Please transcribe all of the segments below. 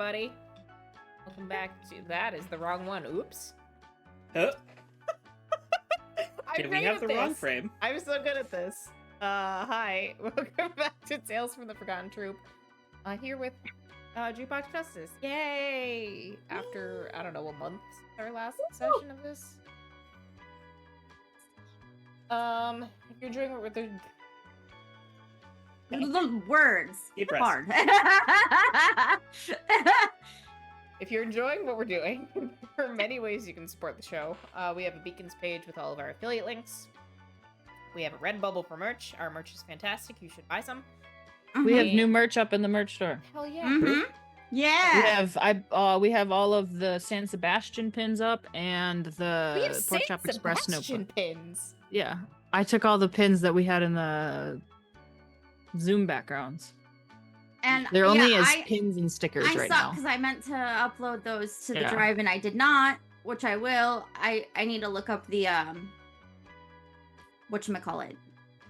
everybody. Welcome back to... That is the wrong one. Oops. Oh, I'm did we great have at the this. wrong frame? I'm so good at this. Hi. Welcome back to Tales from the Forgotten Troop. Here with Jukebox Justice. Yay! After, I don't know, a month, our last session of this. If you're enjoying what we're doing... The words. Deep breaths. Hard. If you're enjoying what we're doing, there are many ways you can support the show. We have a Beacons page with all of our affiliate links. We have a Redbubble for merch. Our merch is fantastic. You should buy some. We have new merch up in the merch store. Hell yeah. Yeah. We have all of the San Sebastian pins up and We the have Pork Chop Saint Express Sebastian notebook. pins. Yeah. I took all the pins that we had in the Zoom backgrounds. And They're only as I pins and stickers I right saw now. because I meant to upload those to the Yeah. drive and I did not, which I will. I need to look up the whatchamacallit?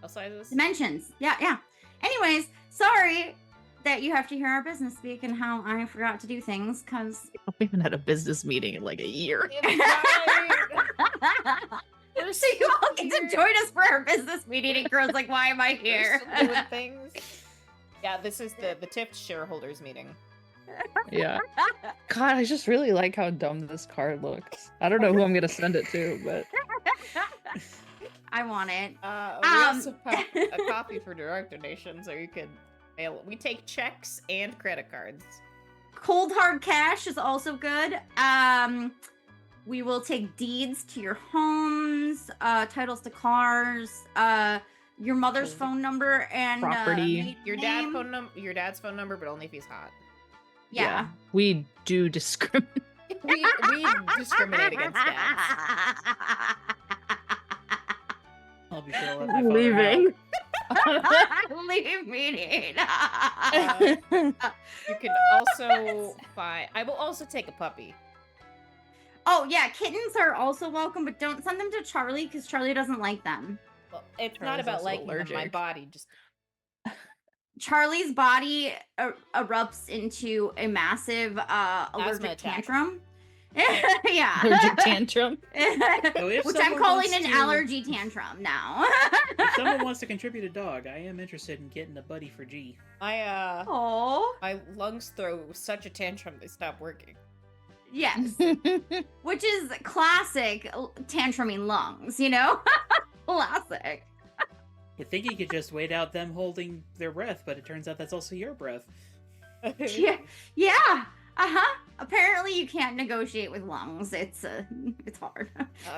What sizes? Dimensions. Yeah. Anyways, sorry that you have to hear our business speak and how I forgot to do things because We haven't had a business meeting in like a year. so you all get to join us for our business meeting and Crow's like, why am I here? We're still doing things. Yeah, this is the TIFT shareholders meeting. Yeah. God, I just really like how dumb this card looks. I don't know who I'm gonna send it to, but I want it. We also have a copy for direct donations, or you could mail it. We take checks and credit cards. Cold hard cash is also good. We will take deeds to your homes, titles to cars, your mother's phone number and Property. maiden Your name. your dad's phone number, but only if he's hot. Yeah. we do discriminate. We discriminate against dads. I'll be sure to let my father Leaving. Leave meeting. You can also buy. I will also take a puppy. Oh yeah, kittens are also welcome, but don't send them to Charlie because Charlie doesn't like them. Well, it's not Charlie's about also liking them. My allergic. body just. Charlie's body erupts into a massive allergic attack. tantrum. Yeah. Allergic tantrum. if Which I'm someone calling wants an to- allergy tantrum now. If someone wants to contribute a dog, I am interested in getting a buddy for G. Oh. My lungs throw such a tantrum they stop working. Yes. Which is classic tantruming lungs, you know? Classic. You think you could just wait out them holding their breath, but it turns out that's also your breath. Yeah. Uh-huh. Apparently you can't negotiate with lungs. It's hard.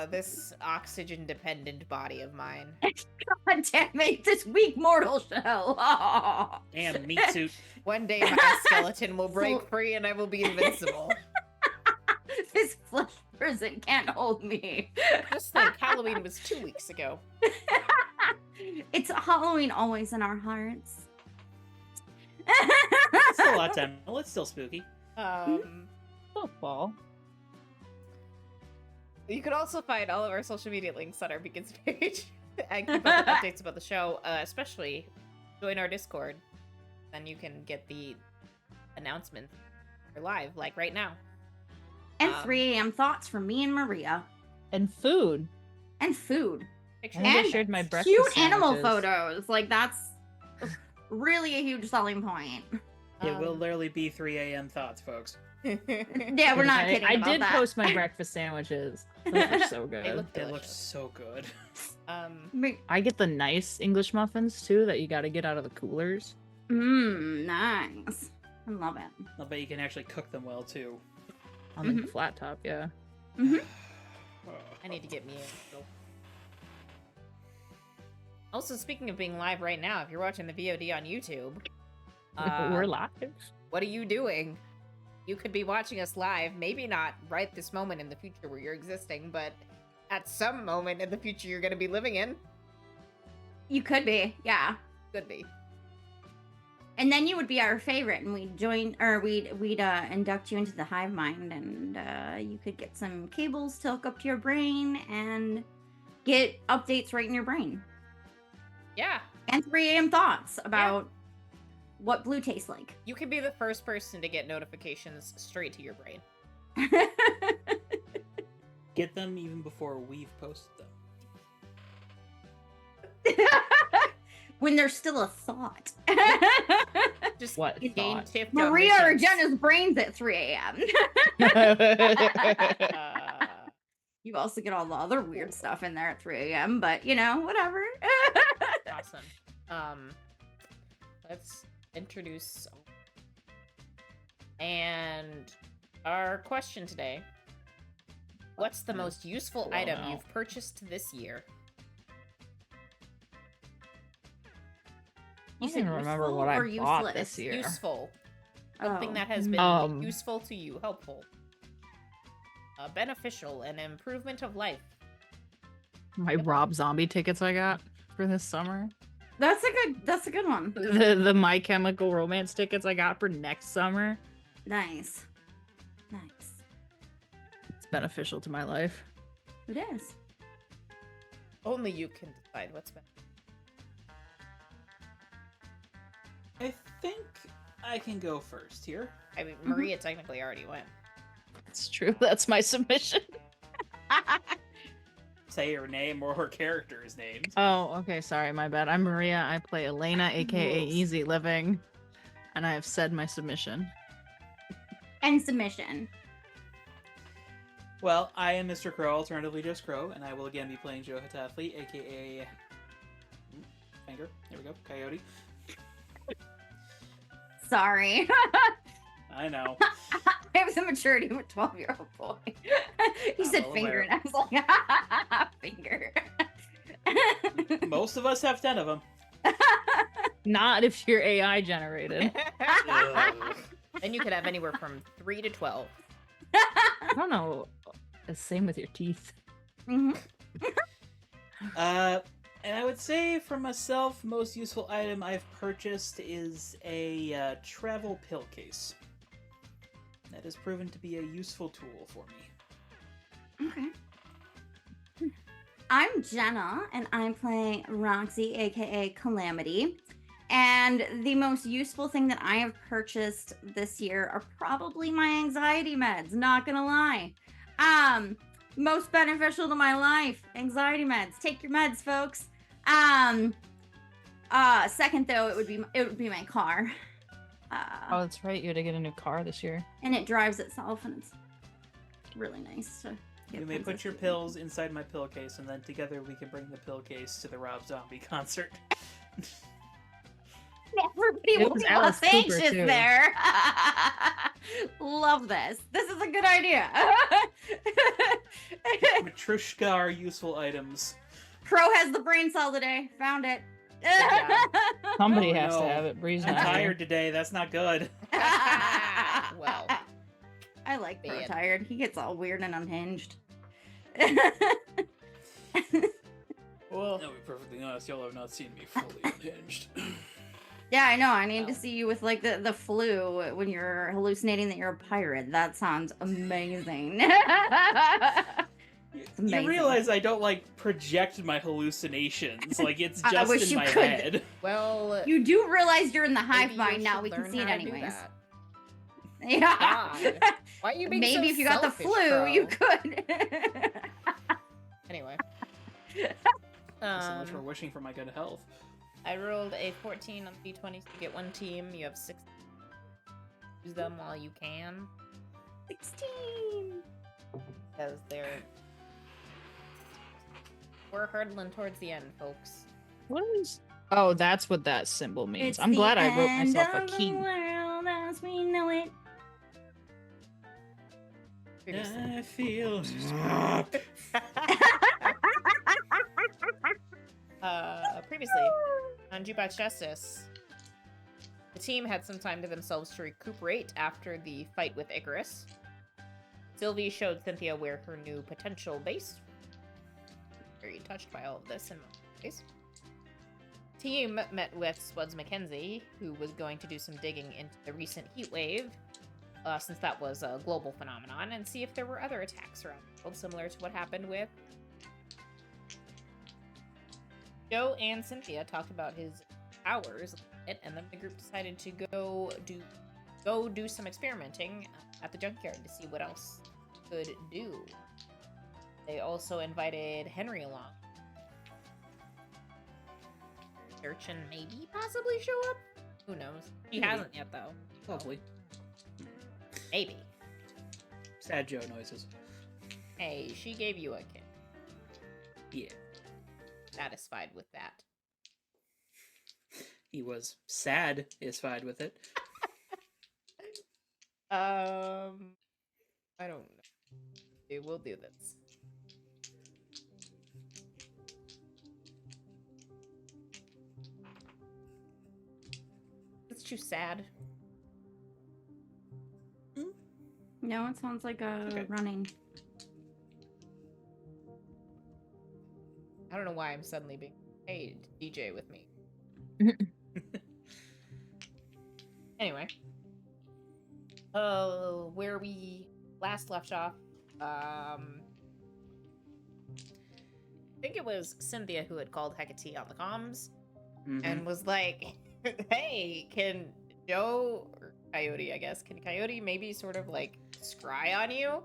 This oxygen-dependent body of mine. God damn it, this weak mortal shell. Oh. Damn, meat suit. One day my skeleton will break free and I will be invincible. This flesh prison can't hold me. Just think, Halloween was 2 weeks ago. It's Halloween always in our hearts. Still a lot of time. Well, it's still spooky. Football. You can also find all of our social media links on our Beacons page and keep up with updates about the show, especially join our Discord. Then you can get the announcements for live, like right now. And 3 a.m. thoughts from me and Maria. And food. And food. Pictures I think I And shared my breakfast Cute animal sandwiches. photos. Like, that's really a huge selling point. It will literally be 3 a.m. thoughts, folks. Yeah, we're not kidding I about did that. post my breakfast sandwiches. Those are so They good. look They look delicious. so good. I get the nice English muffins too that you got to get out of the coolers. Nice. I love it. I'll bet you can actually cook them well, too. On the flat top, yeah. I need to get me in. Also, speaking of being live right now, if you're watching the VOD on YouTube, We're live. what are you doing? You could be watching us live, maybe not right this moment in the future where you're existing, but at some moment in the future you're going to be living in. You could be, yeah. Could be. And then you would be our favorite, and we'd join, or we'd induct you into the hive mind, and you could get some cables to hook up to your brain and get updates right in your brain. Yeah. And 3 a.m. thoughts about what blue tastes like. You could be the first person to get notifications straight to your brain. Get them even before we've posted them. When there's still a thought. Just What gain thought? tipped Maria or omniscience. Jenna's brains at 3 a.m. You also get all the other weird stuff in there at 3 a.m., but you know, whatever. Awesome. Let's introduce. And our question today: what's the most useful Well, item now. you've purchased this year? You I don't even remember what I useful or bought useless? this year. Useful. Something Oh. that has been Um, useful to you, helpful, beneficial, an improvement of life. My Rob Zombie tickets I got for this summer. That's a good one. The My Chemical Romance tickets I got for next summer. Nice. It's beneficial to my life. It is. Only you can decide what's better. I think I can go first here. I mean, Maria technically already went. It's true. That's my submission. Say her name or her character's name. Oh, okay. Sorry, my bad. I'm Maria. I play Elena, aka Whoops. Easy Living, and I have said my submission. And submission. Well, I am Mr. Crow, alternatively just Crow, and I will again be playing Joe Hatathli, aka... Finger. There we go. Coyote. Sorry. I know. I have the maturity of a 12-year-old boy. He said well finger, aware. and I was like, finger. Most of us have 10 of them. Not if you're AI generated. Then you could have anywhere from 3 to 12. I don't know. The same with your teeth. Mhm. And I would say for myself, most useful item I've purchased is a travel pill case. That has proven to be a useful tool for me. Okay. I'm Jenna, and I'm playing Roxy, aka Calamity. And the most useful thing that I have purchased this year are probably my anxiety meds, not gonna lie. Most beneficial to my life, anxiety meds. Take your meds, folks. Second though, it would be my car. Oh, that's right. You had to get a new car this year. And it drives itself, and it's really nice to get You may put Princess your to- pills inside my pill case, and then together we can bring the pill case to the Rob Zombie concert. Everybody It will was be Alice less Cooper, anxious too. there. Love this. This is a good idea. Matrushka are useful items. Crow has the brain cell today. Found it. Somebody Oh, has to no. have it. Bree's I'm not here. tired today, that's not good. Well, I like Crow bad. tired. He gets all weird and unhinged. well, No, to be perfectly honest, y'all have not seen me fully unhinged. Yeah, I know. I need to Wow. see you with like the flu when you're hallucinating that you're a pirate. That sounds amazing. You amazing. realize I don't, like, project my hallucinations. Like, it's I just wish in you my could. head. well, You do realize you're in the hive maybe mind you now. should We can learn see it how to do anyways. that. Yeah. God. Why are you being Maybe so if you got the selfish, flu, Crow? you could. Anyway. So much for wishing for my good health. I rolled a 14 on d20s to get one team. You have 6. Use them while you can, 16. because we're hurtling towards the end, folks. What is? Oh, that's what that symbol means. It's I'm the glad I wrote end myself a of the key. world as we know it. Previously. I feel... Previously, on Jukebox Justice, the team had some time to themselves to recuperate after the fight with Icarus. Sylvie showed Cynthia where her new potential base. Very touched by all of this in my case. Team met with Spuds Mackenzie, who was going to do some digging into the recent heat wave, since that was a global phenomenon, and see if there were other attacks around the world similar to what happened with Joe and Cynthia talked about his powers it, and then the group decided to go do some experimenting at the junkyard to see what else could do. They also invited Henry along. Search and maybe possibly show up? Who knows? He Maybe. hasn't yet, though. Hopefully. Maybe. Sad Joe noises. Hey, she gave you a kiss. Yeah. Satisfied with that. He was satisfied with it. I don't know. Okay, we'll do this. It's too sad. No, it sounds like Okay. running. I don't know why I'm suddenly being paid to DJ with me. Anyway. Where we last left off, I think it was Cynthia who had called Hecate on the comms Mhm. and was like, hey, can Joe, or Coyote, I guess, can Coyote maybe sort of like scry on you?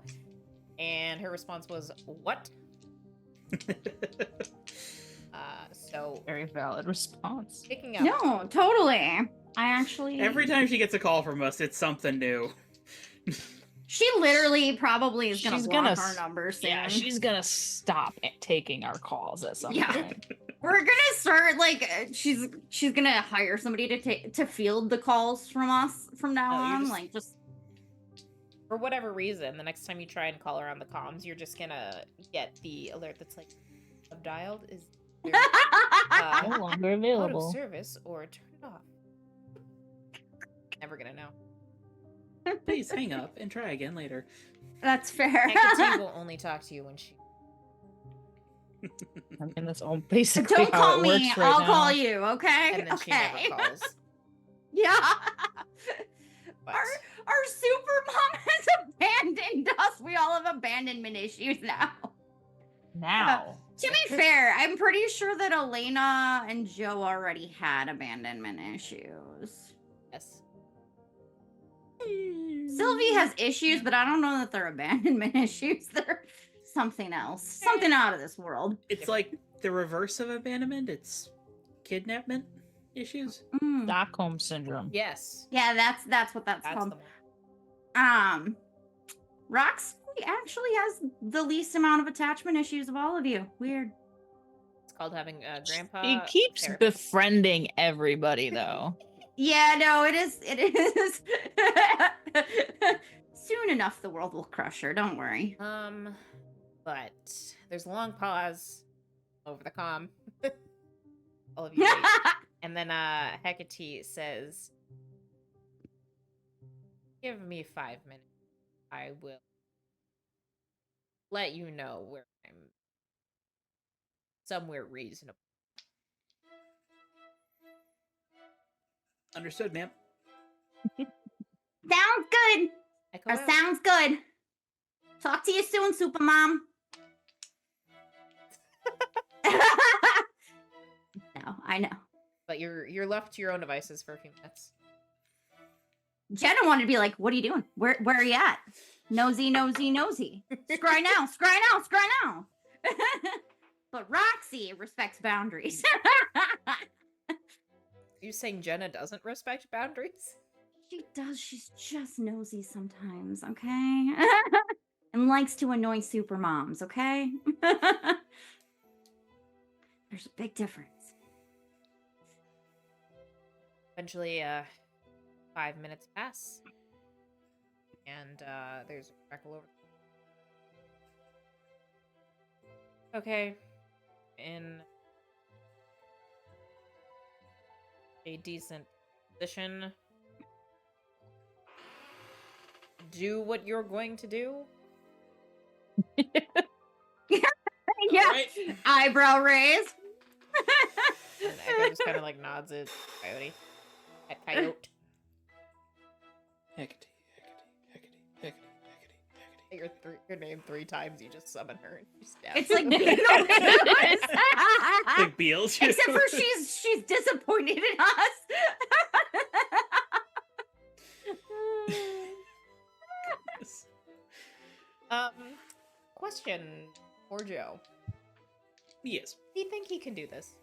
And her response was, what? So Very valid response. picking up. No, totally. I actually. Every time she gets a call from us, it's something new. She literally probably is gonna She's block gonna our s- number soon. Yeah, she's gonna stop taking our calls at some Yeah. point. We're gonna start like she's gonna hire somebody to field the calls from us from now No, you're on. just- Like just For whatever reason, the next time you try and call her on the comms, you're just gonna get the alert that's like, dialed is No uh, longer out of available. service or turn it off. Never gonna know. Please hang up and try again later. that's fair. Hecate will only talk to you when she. I mean, that's all basically Don't how call it me. works right I'll now. call you. Okay. And then she okay. never calls. Yeah. But Our super mom has abandoned us. We all have abandonment issues now. Now. To be fair, I'm pretty sure that Elena and Joe already had abandonment issues. yes. Sylvie has issues, but I don't know that they're abandonment issues. They're something else. Something out of this world. It's like the reverse of abandonment. It's kidnappment issues. Mm. Stockholm syndrome. Yes. Yeah, that's what that's That's called. the one. Roxy actually has the least amount of attachment issues of all of you. Weird. It's called having a grandpa. He keeps therapist. befriending everybody, though. Yeah, no, it is. It is. Soon enough, the world will crush her. Don't worry. But there's a long pause over the comm. All of you wait. And then Hecate says, give me 5 minutes. I will let you know where I'm somewhere reasonable. Understood, ma'am. Sounds good. Echo Or out. sounds good. Talk to you soon, Super Mom. No, I know. But you're left to your own devices for a few minutes. Jenna wanted to be like, "What are you doing? Where are you at? Nosy, nosy, nosy. Scry now, scry now, scry now." But Roxy respects boundaries. You saying Jenna doesn't respect boundaries? She does. She's just nosy sometimes, okay? And likes to annoy super moms, okay? There's a big difference. Eventually, 5 minutes pass, and there's a crackle over. Okay, in a decent position, do what you're going to do. Yeah. Alright. Eyebrow raise. And Echo just kind of like nods at Coyote. At Coyote. Hecate, Hecate, Hecate, Hecate, Hecate, Your name 3 times, you just summon her and you stab It's her. like Beetlejuice. Hecate. Like Beetlejuice. Except for she's disappointed in us. question for Joe. Yes. Do you think he can do this?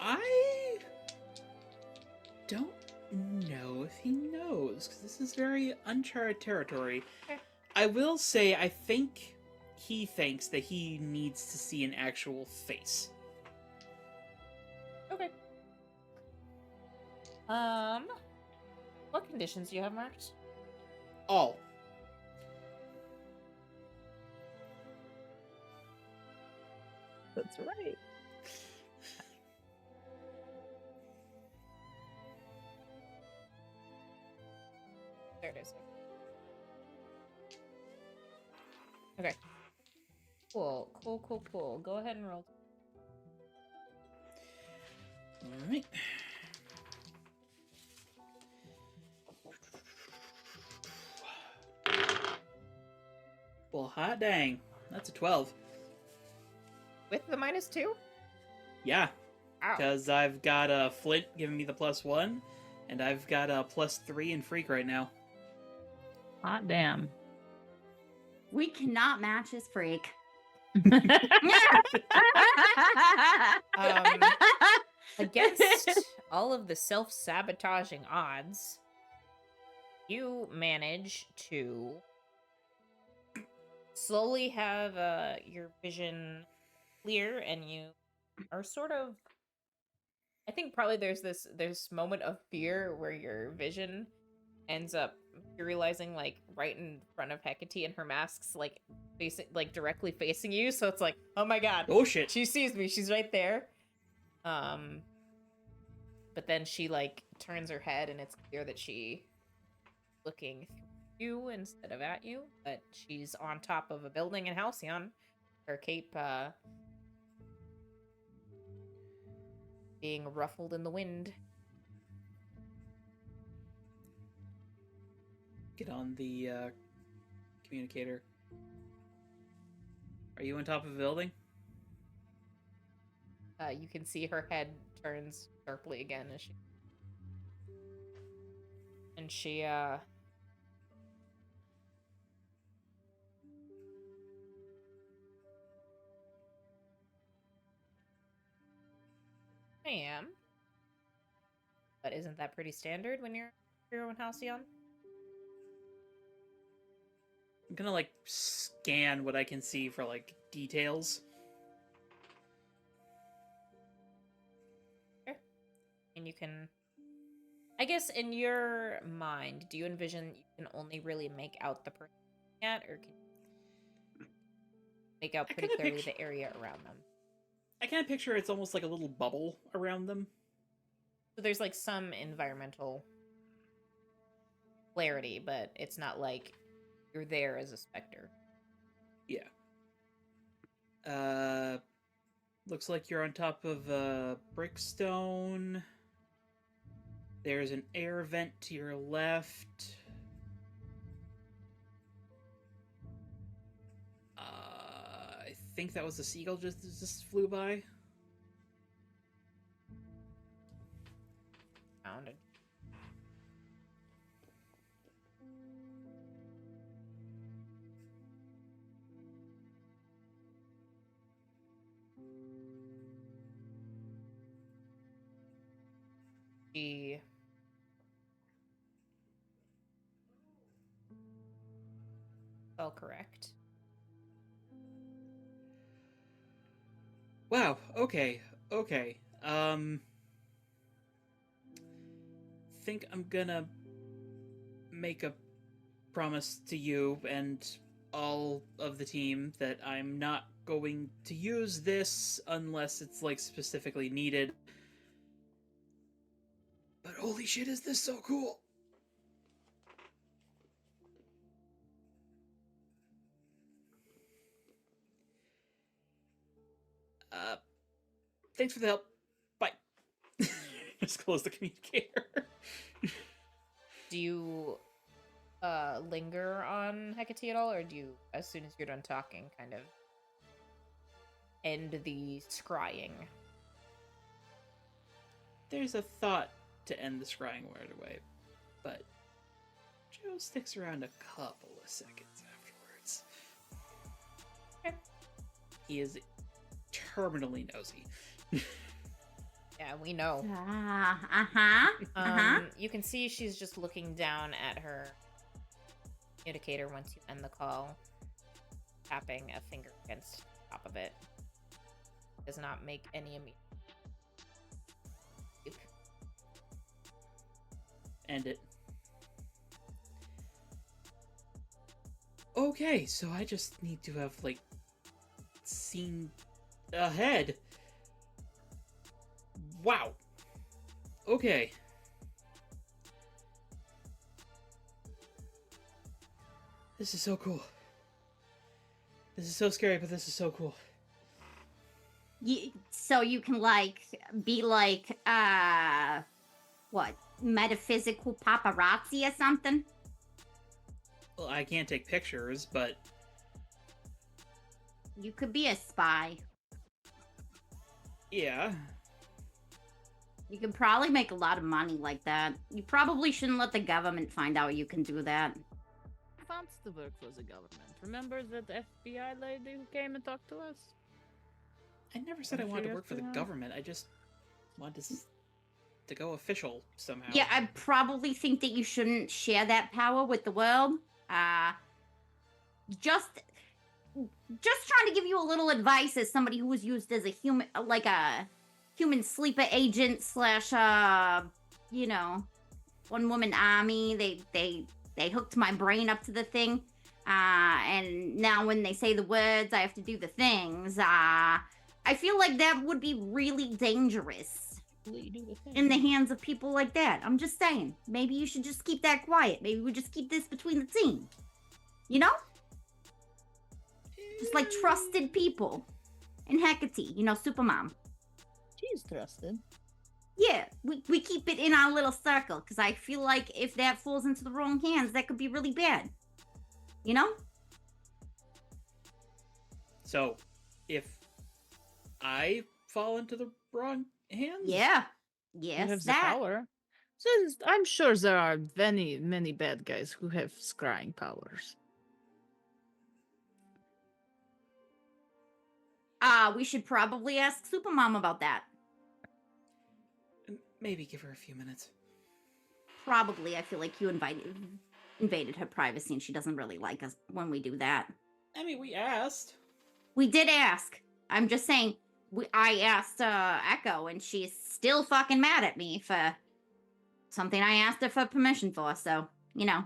I don't know if he knows, because this is very uncharted territory. Okay. I will say, I think he thinks that he needs to see an actual face. Okay. What conditions do you have marked? All. That's right. There it is. Okay. Cool. Go ahead and roll. Alright. Well, hot dang. That's a 12. With the -2? Yeah, Ow. because I've got a Flint giving me the +1, and I've got a +3 in Freak right now. Hot damn. We cannot match his freak. Against all of the self-sabotaging odds, you manage to slowly have your vision clear, and you are sort of, I think probably there's this moment of fear where your vision ends up materializing like right in front of Hecate, and her mask's like facing, like directly facing you, so it's like, oh my god, Oh shit. she sees me, she's right there. But then she like turns her head, and it's clear that she looking through you instead of at you, but she's on top of a building in Halcyon, her cape being ruffled in the wind. Get on the communicator. Are you on top of a building? You can see her head turns sharply again as she I am. But isn't that pretty standard when you're in Halcyon? I'm gonna like scan what I can see for like details. Sure. And you can, I guess in your mind, do you envision you can only really make out the person yet, or can you make out pretty clearly the area around them? I kind of picture it's almost like a little bubble around them. So there's like some environmental clarity, but it's not like you're there as a specter. Yeah. Looks like you're on top of a brickstone. There's an air vent to your left. I think that was a seagull just flew by. Found it. She felt correct. Wow, okay. Think I'm gonna make a promise to you and all of the team that I'm not going to use this unless it's like specifically needed. But holy shit, is this so cool? Thanks for the help. Bye. Just close the communicator. Do you linger on Hecate at all, or do you, as soon as you're done talking, kind of end the scrying? There's a thought to end the scrying right away. but Joe sticks around a couple of seconds afterwards. Okay. He is terminally nosy. Yeah, we know. You can see she's just looking down at her communicator once you end the call, tapping a finger against the top of it. Does not make any immediate. End it. Okay, so I just need to have, like, seen ahead. Wow. Okay. This is so cool. This is so scary, but this is so cool. So you can, like, be like, what? Metaphysical paparazzi or something? Well, I can't take pictures, but... You could be a spy. Yeah. You could probably make a lot of money like that. You probably shouldn't let the government find out you can do that. Wants to work for the government. Remember that FBI lady who came and talked to us? I never said I wanted to work for the government. I just wanted to go official somehow. Yeah, I probably think that you shouldn't share that power with the world. Just trying to give you a little advice as somebody who was used as a human, like a human sleeper agent slash, you know, one-woman army. They hooked my brain up to the thing. And now when they say the words, I have to do the things. I feel like that would be really dangerous in the hands of people like that. I'm just saying. Maybe you should just keep that quiet. Maybe we just keep this between the team. You know? Just like trusted people. And Hecate, you know, Supermom. She's trusted. Yeah, we keep it in our little circle, because I feel like if that falls into the wrong hands, that could be really bad. You know? So, if I fall into the wrong hands? Yeah. Who Yes, has the that. power? So I'm sure there are many, many bad guys who have scrying powers. We should probably ask Supermom about that. Maybe give her a few minutes. Probably. I feel like you invaded her privacy, and she doesn't really like us when we do that. I mean, we asked. We did ask. I'm just saying, I asked Echo, and she's still fucking mad at me for something I asked her for permission for, so, you know.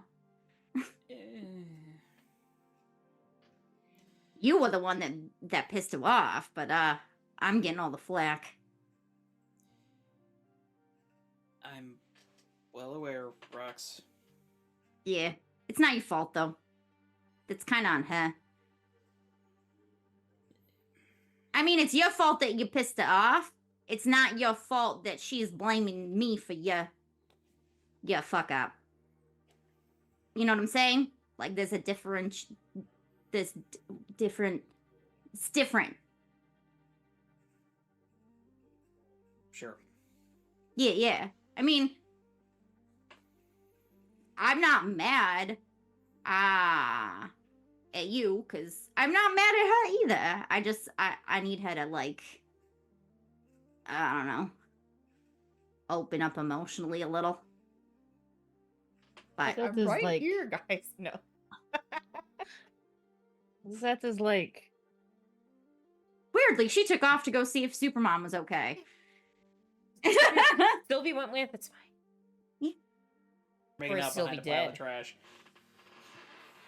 You were the one that pissed her off, but I'm getting all the flack. I'm well aware, Rox. Yeah, it's not your fault, though. It's kind of on her. I mean, it's your fault that you pissed her off. It's not your fault that she's blaming me for your fuck up. You know what I'm saying? Like, there's a different... It's different. Sure. Yeah. I mean, I'm not mad at you, because I'm not mad at her either. I need her to, like, I don't know, open up emotionally a little. But I'm is right like... here, guys. No. That is like... Weirdly, she took off to go see if Supermom was okay. Sylvie went with, it's fine. Making Or out Sylvie behind a pile dead. of trash.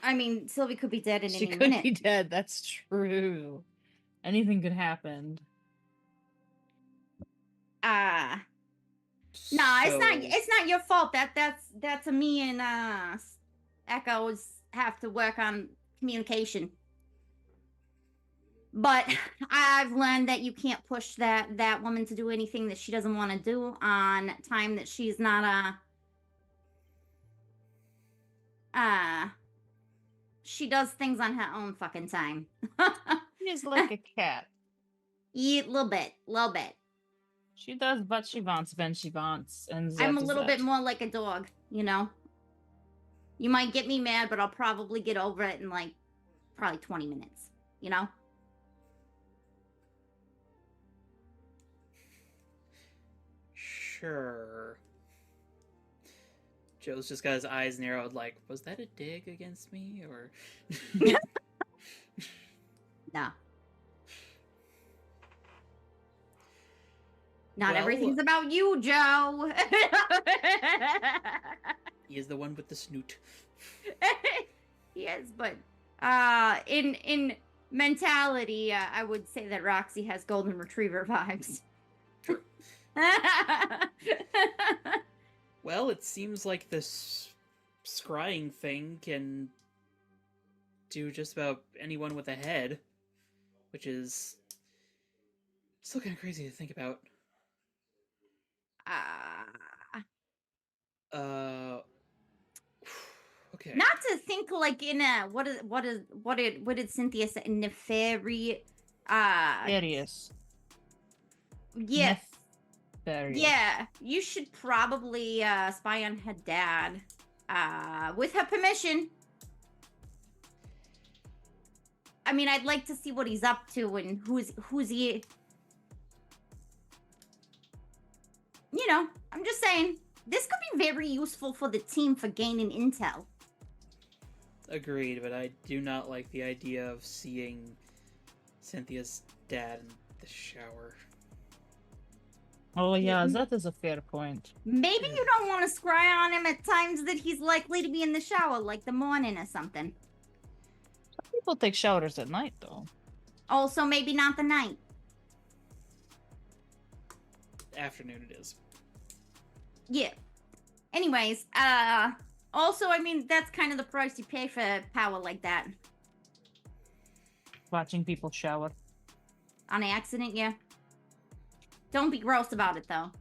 I mean, Sylvie could be dead in She any could minute. be dead, that's true. Anything could happen. No, it's not your fault. That's a me and Echoes have to work on communication. But I've learned that you can't push that woman to do anything that she doesn't want to do on time that she's not she does things on her own fucking time. She's like a cat. Yeah, a little bit. She does what she wants when she wants, and I'm a that is little that. bit more like a dog. You know? You might get me mad, but I'll probably get over it in like probably 20 minutes. You know? Sure. Joe's just got his eyes narrowed, like, was that a dig against me, or? No. Not Well- everything's about you, Joe. He is the one with the snoot. Yes, but in mentality, I would say that Roxy has golden retriever vibes. True. Well, it seems like this scrying thing can do just about anyone with a head, which is still kind of crazy to think about. Uh, okay. Not to think like in a what did Cynthia say? Nefari Arius. yeah. Nefarious. Yeah, you should probably spy on her dad. With her permission. I mean, I'd like to see what he's up to and who's he. You know, I'm just saying, this could be very useful for the team for gaining intel. Agreed, but I do not like the idea of seeing Cynthia's dad in the shower. Oh yeah, that is a fair point. Maybe you don't want to scry on him at times that he's likely to be in the shower, like the morning or something. Some people take showers at night though. Also, maybe not the night. Afternoon it is. Yeah. Anyways, also, I mean, that's kind of the price you pay for power like that. Watching people shower. On accident, yeah. Don't be gross about it, though.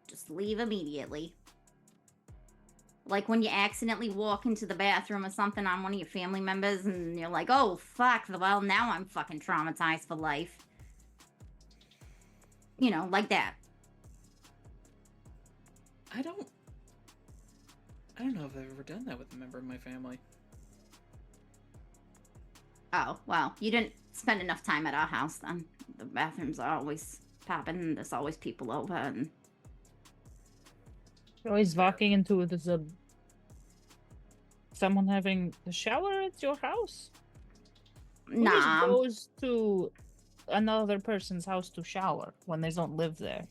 Just leave immediately. Like when you accidentally walk into the bathroom or something on one of your family members and you're like, oh, fuck, well, now I'm fucking traumatized for life. You know, like that. I don't know if I've ever done that with a member of my family. Oh, well, you didn't spend enough time at our house then. The bathrooms are always popping and there's always people over and... You're always walking into someone having a shower at your house? Who just Nah. goes to another person's house to shower when they don't live there?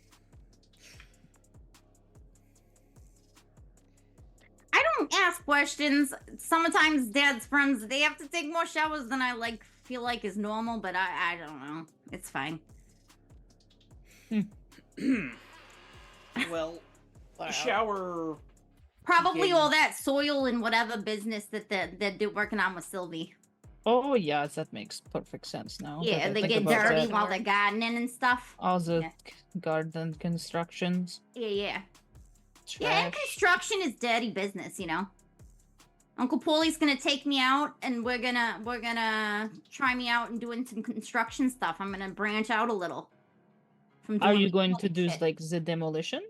I don't ask questions. Sometimes Dad's friends, they have to take more showers than I feel like is normal, but I don't know. It's fine. Well, Wow. shower. Probably Yeah. all that soil and whatever business that they're working on with Sylvie. Oh yeah, that makes perfect sense now. that Yeah, I they think get about dirty that. while they're gardening and stuff. All the Yeah. garden constructions. Yeah. Trash. Yeah, and construction is dirty business, you know. Uncle Paulie's gonna take me out, and we're gonna try me out and doing some construction stuff. I'm gonna branch out a little. From Are doing you the going to building do shit. like the demolition?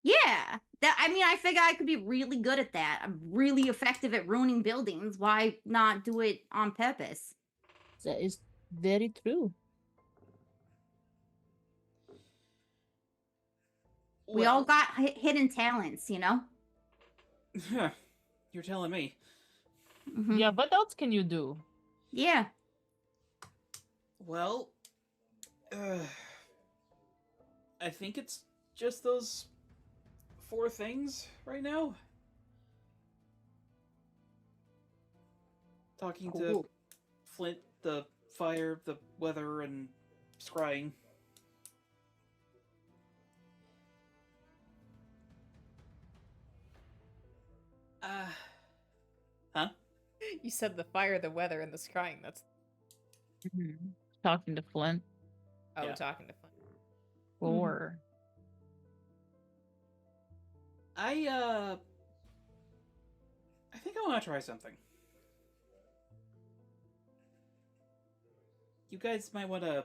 Yeah, I figure I could be really good at that. I'm really effective at ruining buildings. Why not do it on purpose? That is very true. We all got hidden talents, you know. You're telling me. Mhm. Yeah, what else can you do? Yeah. Well, I think it's just those 4 things right now. Talking to Cool. Flint, the fire, the weather, and scrying. Huh? You said the fire, the weather, and the scrying. That's Talking to Flint. Yeah. talking to Flint. Or I think I want to try something. You guys might want to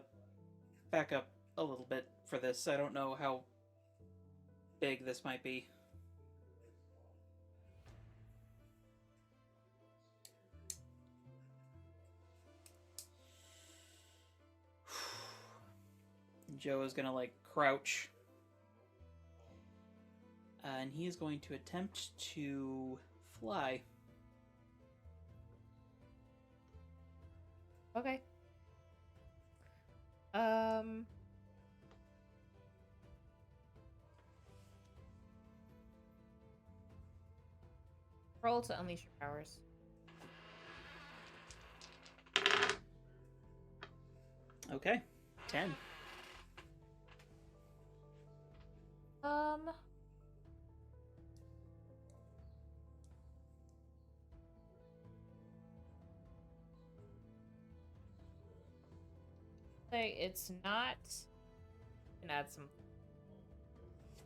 back up a little bit for this. I don't know how big this might be. Joe is gonna like crouch. And he is going to attempt to fly. Okay. Roll to unleash your powers. Okay. 10. Say it's not. Can add some.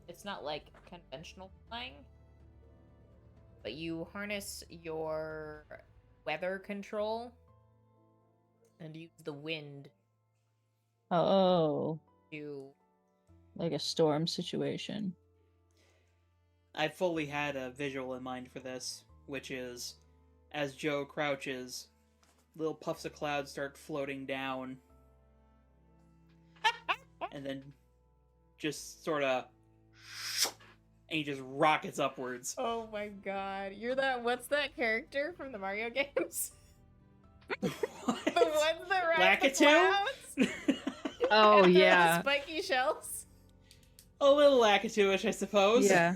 It's not like conventional flying, but you harness your weather control and use the wind Oh, to. like a storm situation. I fully had a visual in mind for this, which is as Joe crouches, little puffs of cloud start floating down. And then just sort of. And he just rockets upwards. Oh my god. You're that. What's that character from the Mario games? What? The ones that ride the Lakitu? clouds? Oh, And the yeah. spiky shells? A little Lakitu-ish, I suppose. Yeah.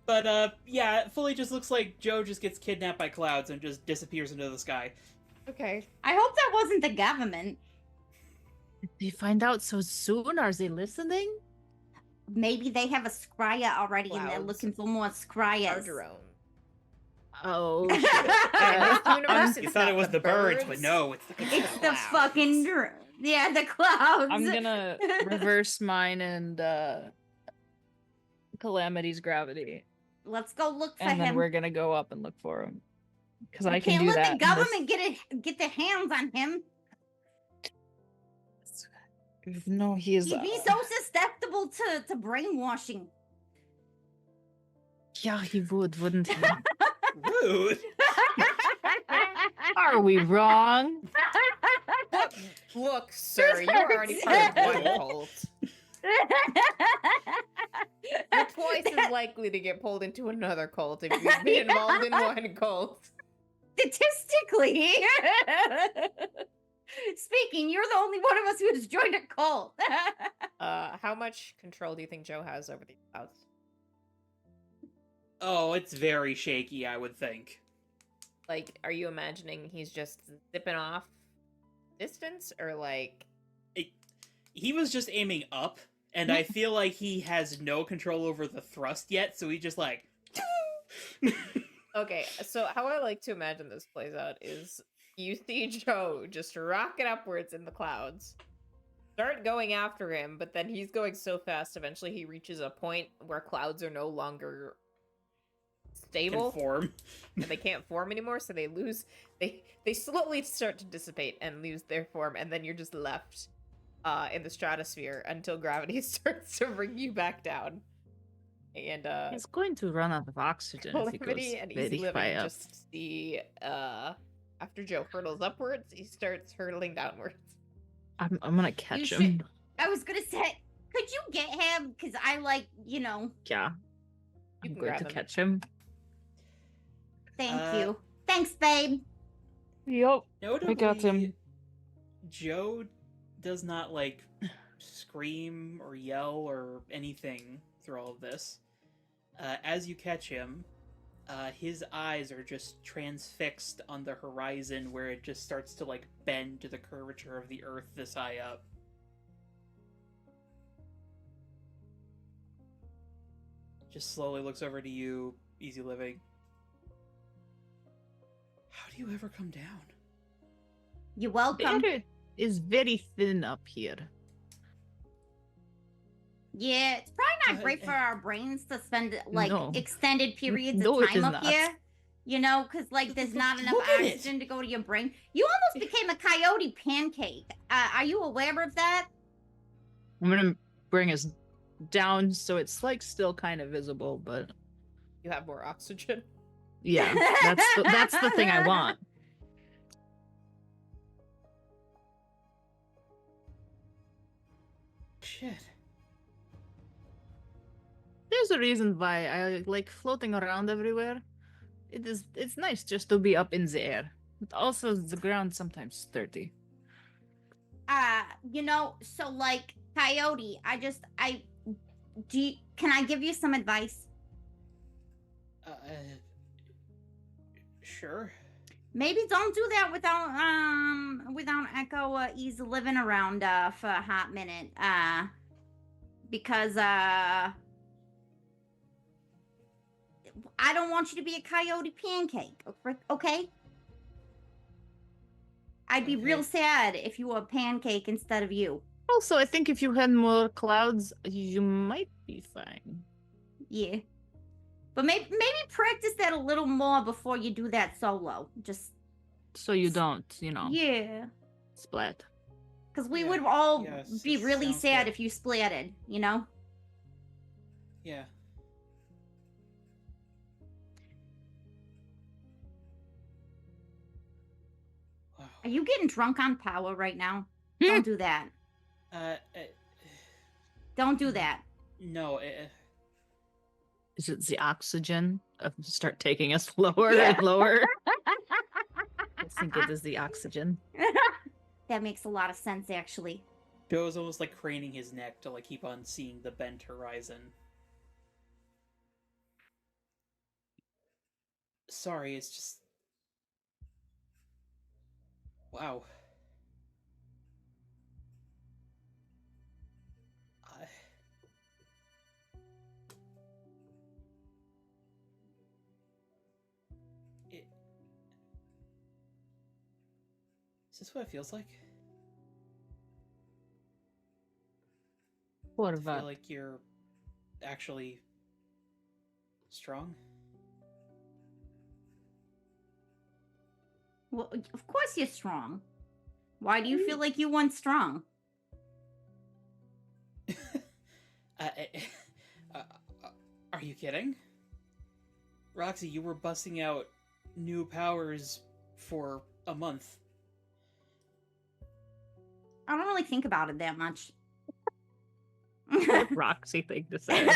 But, yeah, it fully just looks like Joe just gets kidnapped by clouds and just disappears into the sky. Okay. I hope that wasn't the government. Did they find out so soon? Are they listening? Maybe they have a scrya already and they're Clouds. looking for more Our scryas. drone. Oh, In this universe, You it's thought not it was the birds, but birds. no, it's the It's the clouds. fucking yeah, the clouds. I'm gonna reverse mine and Calamity's gravity, Let's go look for and then him. we're gonna go up and look for him because We I can can't do let that. the government get their hands on him. No, he is. He'd be so susceptible to brainwashing. Yeah, he would, wouldn't he? Rude. Are we wrong? Look, sir, you are already part of one cult. You're twice as likely to get pulled into another cult if you've been involved in one cult. Statistically. Speaking, you're the only one of us who has joined a cult. How much control do you think Joe has over these clouds? Oh, it's very shaky, I would think. Like, are you imagining he's just zipping off distance, or like... He was just aiming up, and I feel like he has no control over the thrust yet, so he just like... Okay, so how I like to imagine this plays out is you see Joe just rocket upwards in the clouds, start going after him, but then he's going so fast, eventually he reaches a point where clouds are no longer stable. Conform. And they can't form anymore, so they slowly start to dissipate and lose their form, and then you're just left in the stratosphere until gravity starts to bring you back down. And He's going to run out of oxygen if he goes Calamity and very Easy Living high up. just see after Joe hurtles upwards, he starts hurtling downwards. I'm gonna catch You him. I was gonna say, could you get him? Because I like, Yeah, You I'm can going grab to him. catch him. thank you. Thanks, babe. Yup. Notably, got him. Joe does not, like, scream or yell or anything through all of this. As you catch him, his eyes are just transfixed on the horizon where it just starts to, like, bend to the curvature of the earth this high up. Just slowly looks over to you, Easy Living. How do you ever come down? You're welcome. It is very thin up here. Yeah, it's probably not great Uh, for our brains to spend like No. extended periods No, of it is time up not. here. Because like there's not enough Look at it. oxygen to go to your brain. You almost became a coyote pancake. Are you aware of that? I'm gonna bring us down so it's like still kind of visible, but You have more oxygen. yeah, that's the thing I want. shit. There's a reason why I like floating around everywhere. It's nice just to be up in the air. But also the ground sometimes dirty. So like Coyote, can I give you some advice? Uh, sure. Maybe don't do that without Echo. He's living around for a hot minute. Because I don't want you to be a coyote pancake. Okay? I'd be real Okay. sad if you were a pancake instead of you. Also, I think if you had more clouds, you might be fine. Yeah. But maybe practice that a little more before you do that solo. Just So you don't, yeah. splat. Because we Yeah, would all yes, be it really sounds sad good. if you splatted, you know? Yeah. Wow. Are you getting drunk on power right now? Hmm. Don't do that. Uh, Don't do that. no. Is it the oxygen? Start taking us lower Yeah. and lower. I think it is the oxygen. That makes a lot of sense, actually. Joe's almost like craning his neck to like keep on seeing the bent horizon. Sorry, it's just. Wow. I... It... Is this what it feels like? What To about? feel like you're actually strong? Well, of course you're strong. Why do you feel like you weren't strong? uh, uh, are you kidding? Roxy, you were busting out new powers for a month. I don't really think about it that much. Roxy thing to say.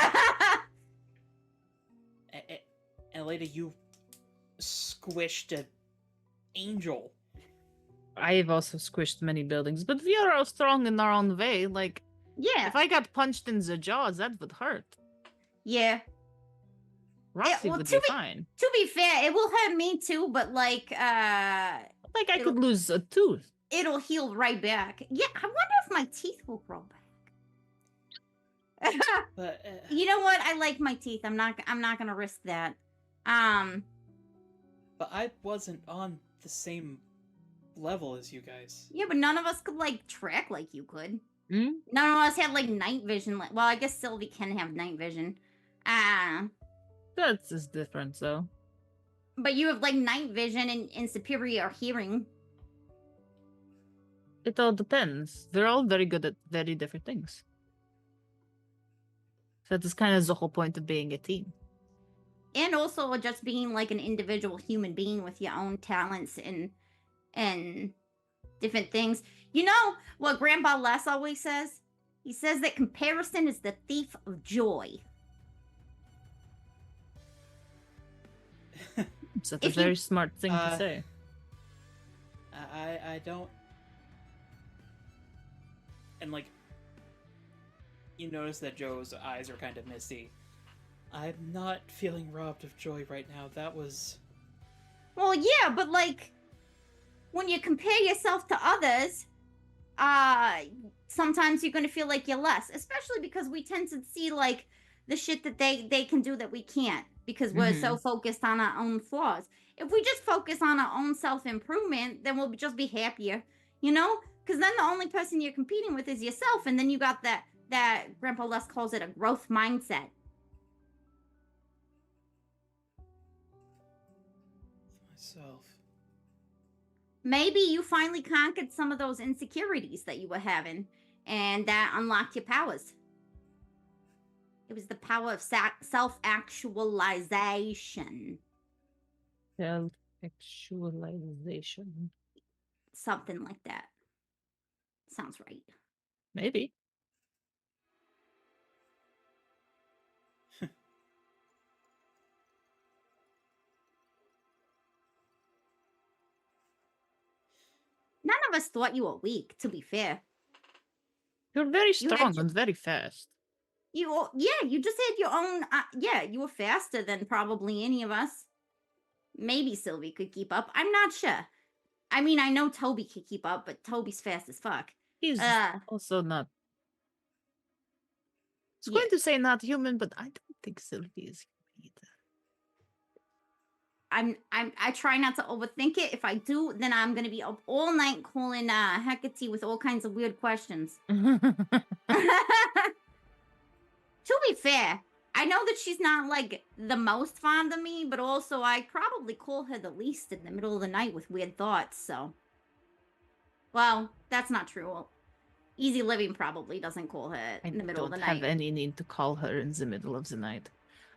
And later you squished an angel. I've also squished many buildings, but we are all strong in our own way. Like, Yeah. if I got punched in the jaws, that would hurt. Yeah. Roxy well, would to be be- fine. To be fair, it will hurt me too, but like Like, I it'll- could lose a tooth. it'll heal right back. Yeah, I wonder if my teeth will grow back. But You know what? I like my teeth. I'm not gonna risk that. but I wasn't on the same level as you guys. Yeah, but none of us could like track like you could. Hmm? None of us had like night vision. Well, I guess Sylvie can have night vision. That's just different, though. But you have like night vision and superior hearing. It all depends. They're all very good at very different things. That is kind of the whole point of being a team. And also just being like an individual human being with your own talents and different things. You know what Grandpa Les always says? He says that comparison is the thief of joy. So that's a very smart thing to say. I don't. And like, you notice that Joe's eyes are kind of misty. I'm not feeling robbed of joy right now. That was. Well, yeah, but like, when you compare yourself to others, sometimes you're gonna feel like you're less, especially because we tend to see like the shit that they can do that we can't because we're so focused on our own flaws. If we just focus on our own self-improvement, then we'll just be happier, you know? Because then the only person you're competing with is yourself, and then you got that Grandpa Les calls it a growth mindset. Myself. Maybe you finally conquered some of those insecurities that you were having, and that unlocked your powers. It was the power of self-actualization. Self-actualization. Something like that. Sounds right. Maybe. None of us thought you were weak, to be fair. You're very You had strong your- and very fast. You just had your own. You were faster than probably any of us. Maybe Sylvie could keep up. I'm not sure. I mean, I know Toby could keep up, but Toby's fast as fuck. He's Uh, also not. I was Yeah. going to say not human, but I don't think Sylvie is human either. I try not to overthink it. If I do, then I'm gonna be up all night calling Hecate with all kinds of weird questions. To be fair, I know that she's not like the most fond of me, but also I probably call her the least in the middle of the night with weird thoughts, so. Well, that's not true. Well, Easy Living probably doesn't call her I in the middle of don't the have night. any need to call her in the middle of the night.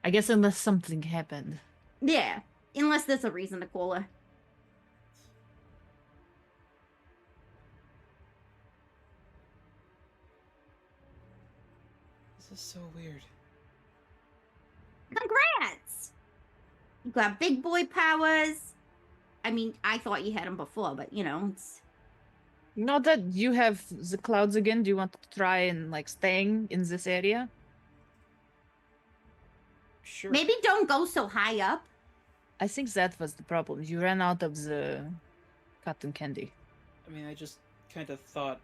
I guess unless something happened. Yeah, unless there's a reason to call her. This is so weird. Congrats! You got big boy powers. I mean, I thought you had them before, but you know, it's. Now that you have the clouds again, do you want to try and like staying in this area? Sure. Maybe don't go so high up. I think that was the problem. You ran out of the cotton candy. I mean, I just kind of thought.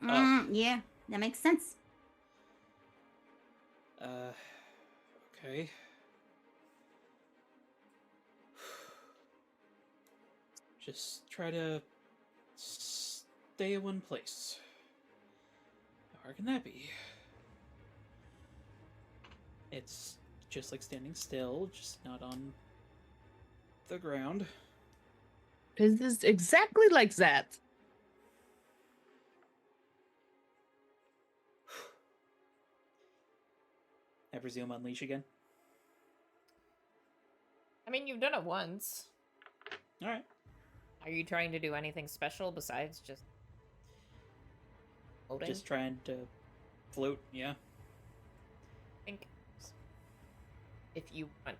Yeah, that makes sense. Okay. Just try to stay in one place. How hard can that be? It's just like standing still, just not on the ground. It is exactly like that. I presume unleash again. I mean, you've done it once. All right. Are you trying to do anything special besides just floating? Just trying to float. Yeah. I think if you want,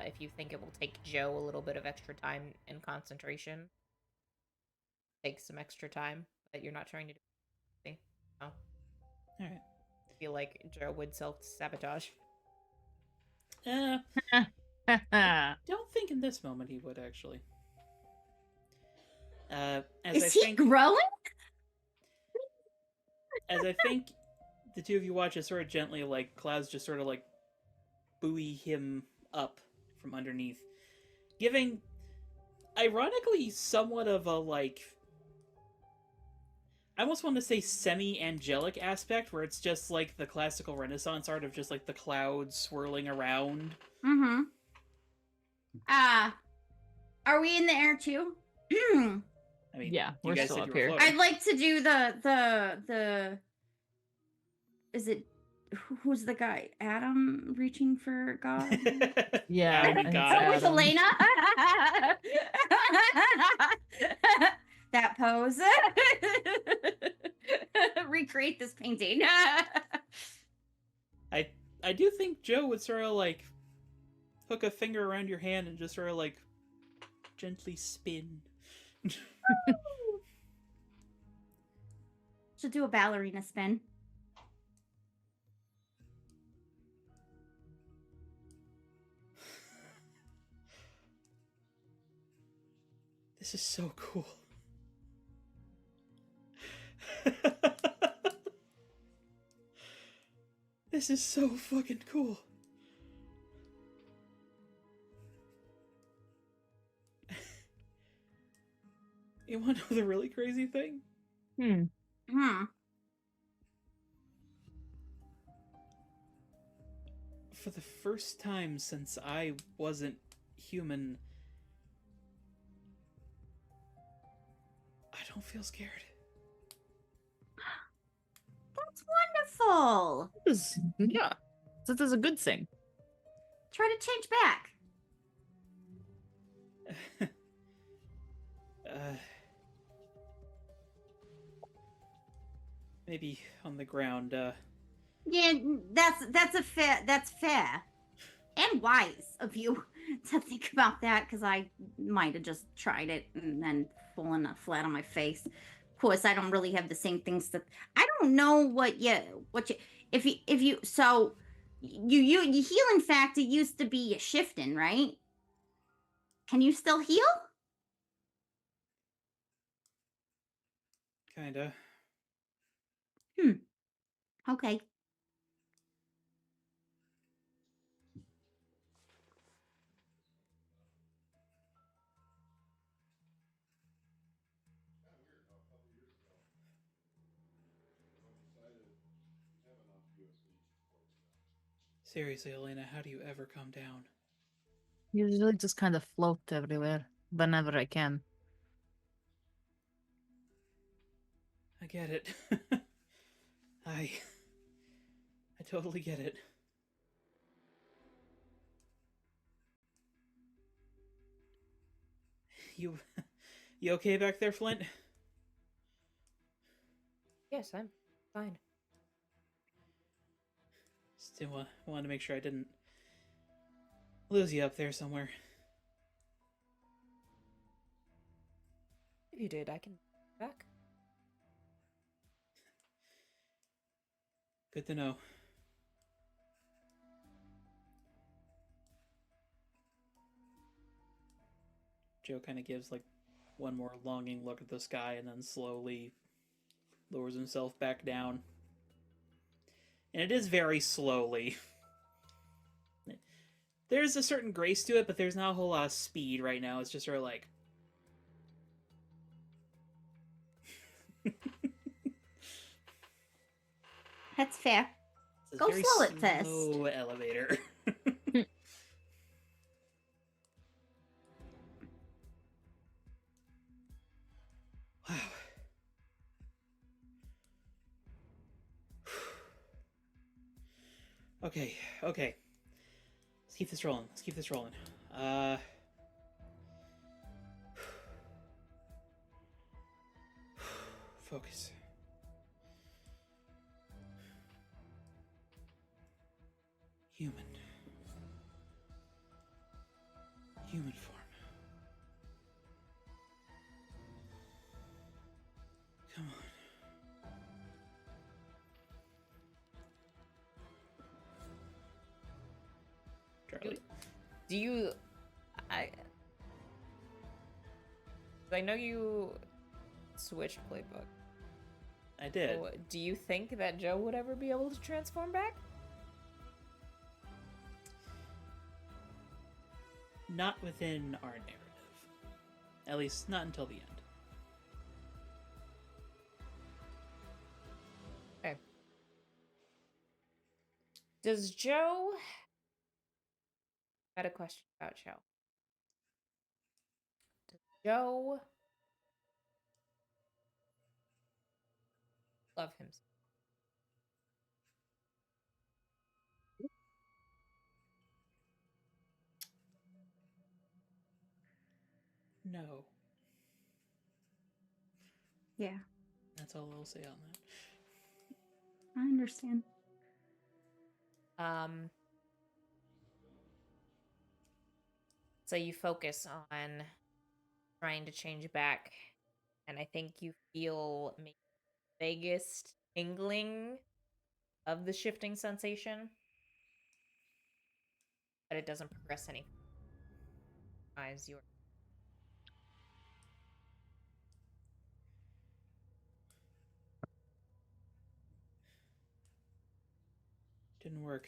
if you think it will take Joe a little bit of extra time and concentration, take some extra time that you're not trying to do. Oh, All right. I feel like Joe would self-sabotage. Don't think in this moment he would actually. As Is I he think, growing? as I think the two of you watch as sort of gently, like clouds just sort of like buoy him up from underneath, giving, ironically, somewhat of a like. I almost want to say semi-angelic aspect, where it's just like the classical Renaissance art of just like the clouds swirling around. Mm-hmm. Are we in the air too? I mean, Yeah, you we're guys still said up you were here. floating. I'd like to do the. Is it? Who's the guy? Adam reaching for God? Yeah, Adam I and think God. Oh, with Adam. Elena. That pose. Recreate this painting. I do think Joe would sort of like hook a finger around your hand and just sort of like gently spin. Should do a ballerina spin. This is so cool. This is so fucking cool. You want to know the really crazy thing? For the first time since I wasn't human, I don't feel scared. That's wonderful. Yeah, that is a good thing. Try to change back. Maybe on the ground. Yeah, that's fair. and wise of you to think about that, because I might have just tried it and then fallen flat on my face. Of course, I don't really have the same things that I don't know what you if you so you healing factor used to be a shifting, right? Can you still heal? Kinda. Okay. Seriously, Elena, how do you ever calm down? Usually just kind of float everywhere whenever I can. I get it. I totally get it. You you okay back there, Flint? Yes, I'm fine. Still wanted to make sure I didn't lose you up there somewhere. If you did, I can back. Good to know. Joe kind of gives like one more longing look at the sky and then slowly lowers himself back down. And it is very slowly. There's a certain grace to it, but there's not a whole lot of speed right now. It's just sort of like... That's fair. It's a Go very slow at first. slow elevator. Wow. Okay. Let's keep this rolling. Focus. Human form. Come on. Charlie. Do you... I know you switched playbook. I did. So, do you think that Joe would ever be able to transform back? Not within our narrative. At least, not until the end. Okay. Does Joe... I had a question about Joe. Does Joe... love himself? No. Yeah, That's all I'll say on that. I understand. So you focus on trying to change back, and I think you feel maybe the vaguest tingling of the shifting sensation, but it doesn't progress any. Eyes your Didn't work.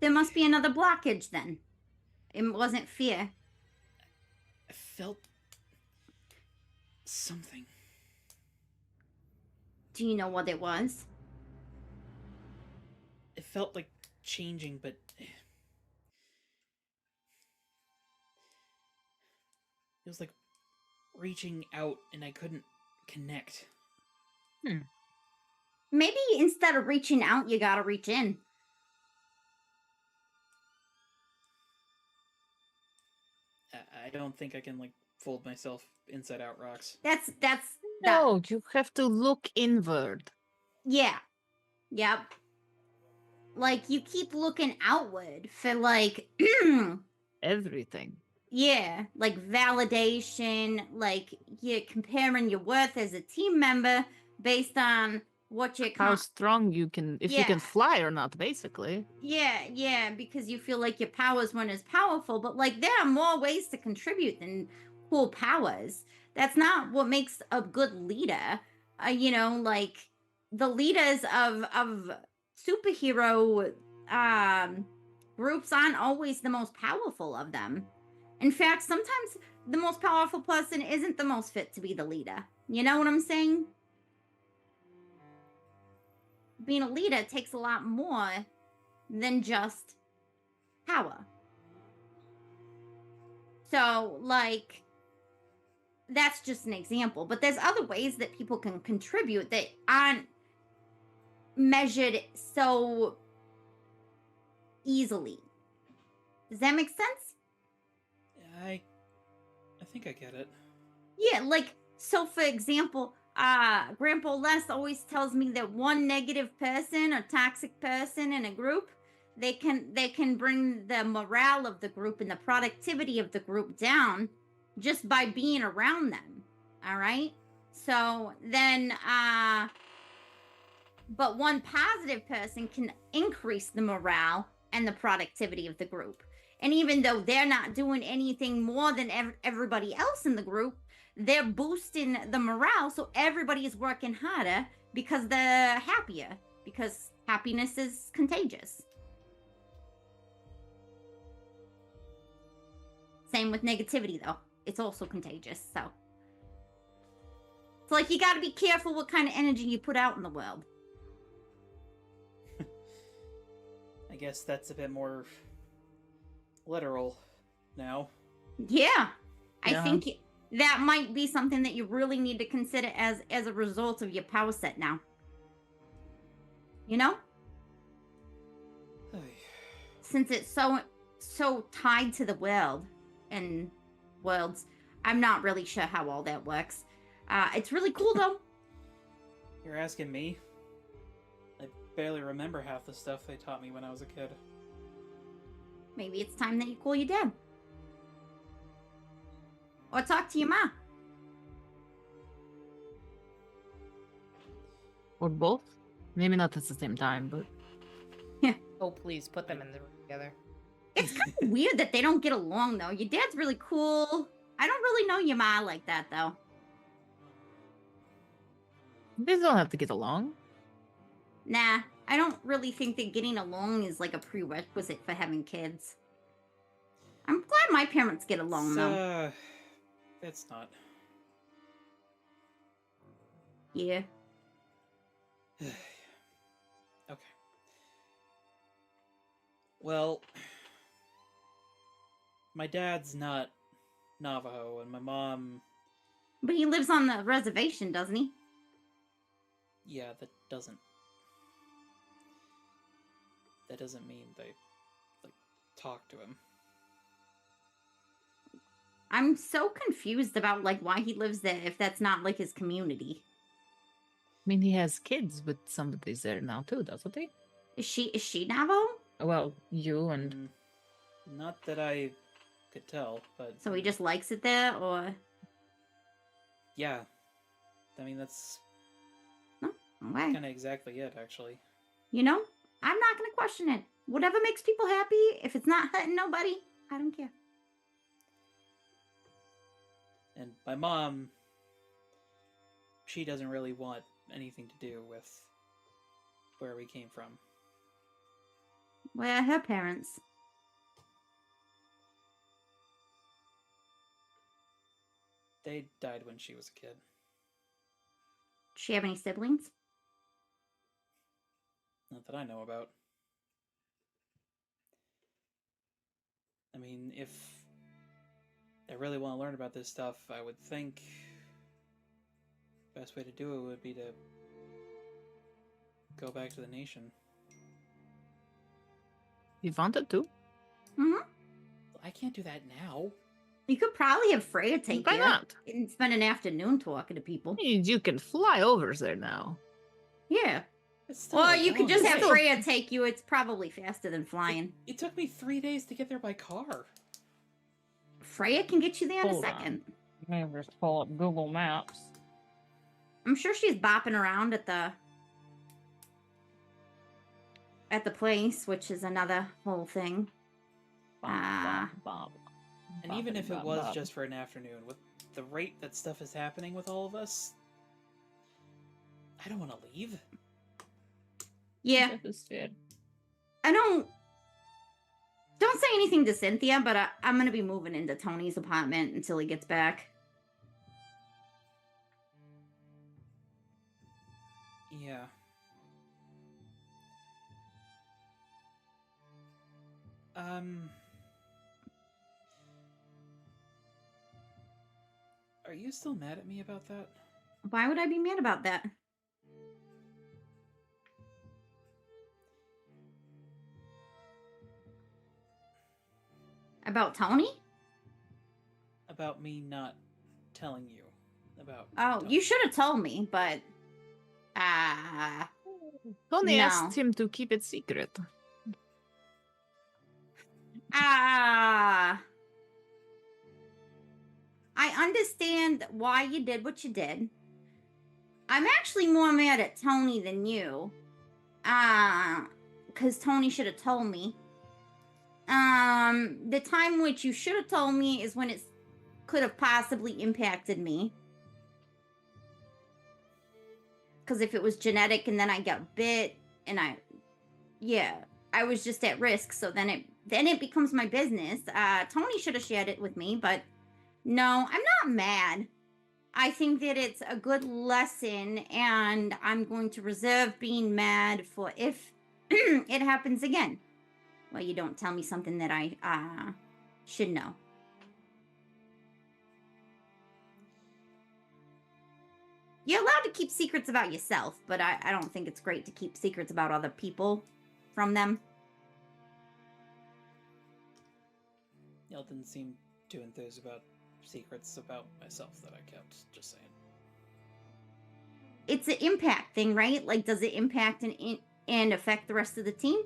There must be another blockage then. It wasn't fear. I felt... something. Do you know what it was? It felt like changing, but... it was like reaching out and I couldn't connect. Maybe instead of reaching out, you gotta reach in. I don't think I can, like, fold myself inside out, Rocks. That's No, you have to look inward. yeah. Yep. like you keep looking outward for like Everything. yeah, like validation, like you're comparing your worth as a team member based on what you How strong you can, if you yeah. can fly or not, basically. Yeah, because you feel like your powers weren't as powerful, but like there are more ways to contribute than cool powers. That's not what makes a good leader. Like the leaders of superhero um groups aren't always the most powerful of them. In fact, sometimes the most powerful person isn't the most fit to be the leader. You know what I'm saying? Being a leader takes a lot more than just power. So, like, that's just an example. But there's other ways that people can contribute that aren't measured so easily. Does that make sense? I think I get it. Yeah, like, so for example, Grandpa Les always tells me that one negative person or toxic person in a group, they can bring the morale of the group and the productivity of the group down just by being around them. All right? So then but one positive person can increase the morale and the productivity of the group. And even though they're not doing anything more than everybody else in the group, they're boosting the morale, so everybody is working harder because they're happier, because happiness is contagious. Same with negativity, though. It's also contagious, so. It's like you gotta be careful what kind of energy you put out in the world. I guess that's a bit more literal now. Yeah. I Yeah. think that might be something that you really need to consider as a result of your power set now. You know? Since it's so tied to the world and worlds, I'm not really sure how all that works. It's really cool though. You're asking me? I barely remember half the stuff they taught me when I was a kid. Maybe it's time that you call your dad. Or talk to your ma. Or both. Maybe not at the same time, but Oh, please put them in the room together. It's kind of weird that they don't get along though. Your dad's really cool. I don't really know your ma like that though. they don't have to get along. Nah, I don't really think that getting along is like a prerequisite for having kids. I'm glad my parents get along though. It's not. Yeah. Okay. Well, my dad's not Navajo, and my mom... But he lives on the reservation, doesn't he? Yeah, that doesn't mean they, like, talk to him. I'm so confused about like why he lives there if that's not like his community. I mean, he has kids with somebody's there now too, doesn't he? Is she Navajo? Well, you and Not that I could tell, but... So he just likes it there, or? Yeah. I mean, that's Okay. kind of exactly it, actually. You know, I'm not gonna question it. Whatever makes people happy, if it's not hurting nobody, I don't care. And my mom, she doesn't really want anything to do with where we came from. Where are her parents? They died when she was a kid. Does she have any siblings? Not that I know about. I mean, if I really want to learn about this stuff, I would think the best way to do it would be to go back to the nation. you wanted to. Mm-hmm. I can't do that now. You could probably have Freya take Why you not? and spend an afternoon talking to people. You can fly over there now. Yeah. It's still Well, a you could long just have way. Freya take you. It's probably faster than flying. It took me 3 days to get there by car. Freya can get you there in a Hold on. second. Let me just pull up Google Maps. I'm sure she's bopping around at the place, which is another whole thing. Bob. And even if it was just for an afternoon, with the rate that stuff is happening with all of us, I don't want to leave. Yeah, That is fair. I don't say anything to Cynthia, but I'm gonna be moving into Tony's apartment until he gets back. Yeah. Are you still mad at me about that? Why would I be mad about that? About Tony? About me not telling you about Oh, Tony. you should have told me, but Tony No. asked him to keep it secret. I understand why you did what you did. I'm actually more mad at Tony than you. Because Tony should have told me. The time which you should have told me is when it could have possibly impacted me. Because if it was genetic and then I got bit and I was just at risk. So then it becomes my business. Tony should have shared it with me, but no, I'm not mad. I think that it's a good lesson, and I'm going to reserve being mad for if it happens again. Well, you don't tell me something that I should know. You're allowed to keep secrets about yourself, but I don't think it's great to keep secrets about other people from them. Y'all didn't seem too enthused about secrets about myself that I kept, just saying. It's an impact thing, right? Like, does it impact and affect the rest of the team?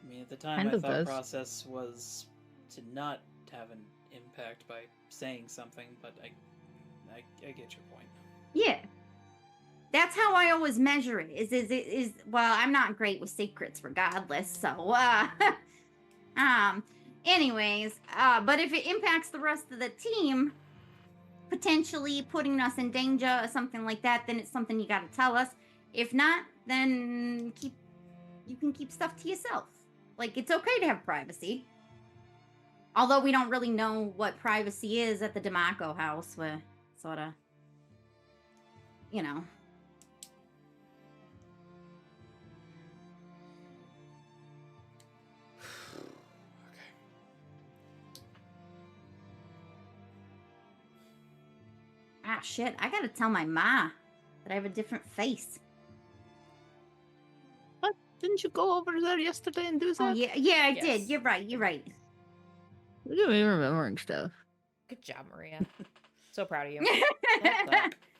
I mean, at the time, Kind my of thought does. process was to not have an impact by saying something, but I get your point. Yeah. That's how I always measure it. Is well, I'm not great with secrets regardless, so anyways, but if it impacts the rest of the team, potentially putting us in danger or something like that, then it's something you got to tell us. If not, then you can keep stuff to yourself. Like, it's okay to have privacy. Although we don't really know what privacy is at the DeMarco house. We're sort of, you know. Ah, shit. I gotta tell my ma that I have a different face. What? Didn't you go over there yesterday and do that? Oh, yeah, I Yes. did. You're right. Look at me remembering stuff. Good job, Maria. So proud of you.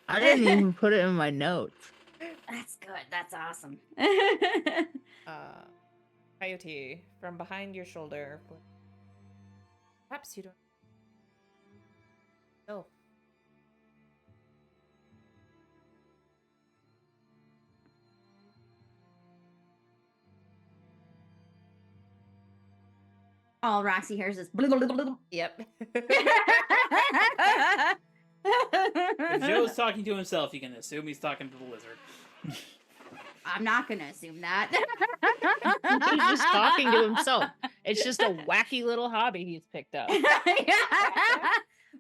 I didn't even put it in my notes. That's good. That's awesome. Coyote, from behind your shoulder. Perhaps you don't. Oh. All Roxy hears is. Yep. If Joe's talking to himself, you can assume he's talking to the lizard. I'm not gonna assume that. He's just talking to himself. It's just a wacky little hobby he's picked up.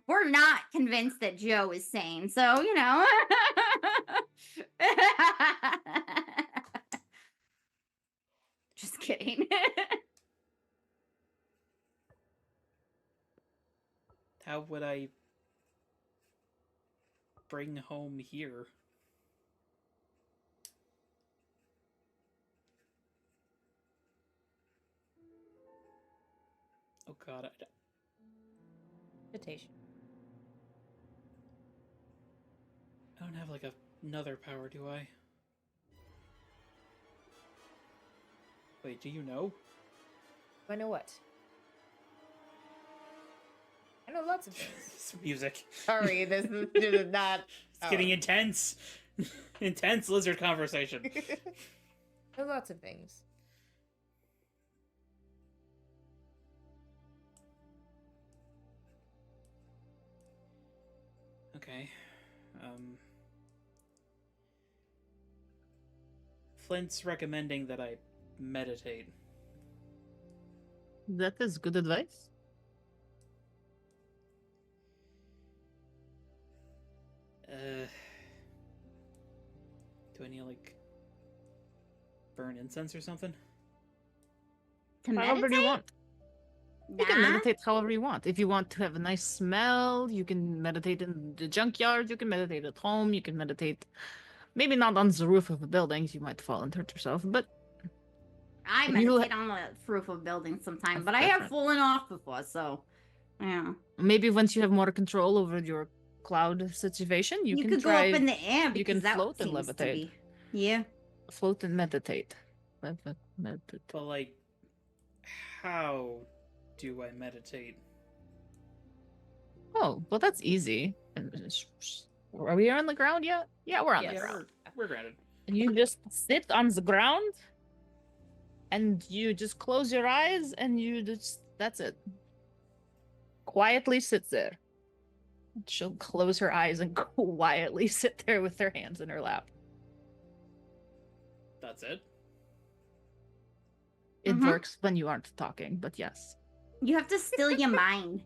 We're not convinced that Joe is sane, so you know. Just kidding. How would I bring home here? Oh god, Invitation. I don't have, like, another power, do I? Wait, do you know? I know what? I know lots of things. It's music. Sorry, this is not... It's getting intense. Intense lizard conversation. I know lots of things. Okay. Flint's recommending that I meditate. That is good advice. Do I need to, like, burn incense or something? To However meditate? you want. You can Nah. meditate however you want. If you want to have a nice smell, you can meditate in the junkyard, you can meditate at home, you can meditate maybe not on the roof of a building, you might fall and hurt yourself, but I You meditate on the roof of buildings sometimes, That's but I have different. fallen off before, so yeah. maybe once you have more control over your cloud situation, you can could try go up in the air because can that float and seems to levitate. be. Yeah. float and meditate. Meditate. But, like, how do I meditate? Oh, well, that's easy. Are we on the ground yet? Yeah, we're on Yes. the Yeah, ground. we're grounded. And you just sit on the ground and you just close your eyes and that's it. Quietly sit there. She'll close her eyes and quietly sit there with her hands in her lap. That's it? It Mhm. works when you aren't talking, but yes. You have to still your mind.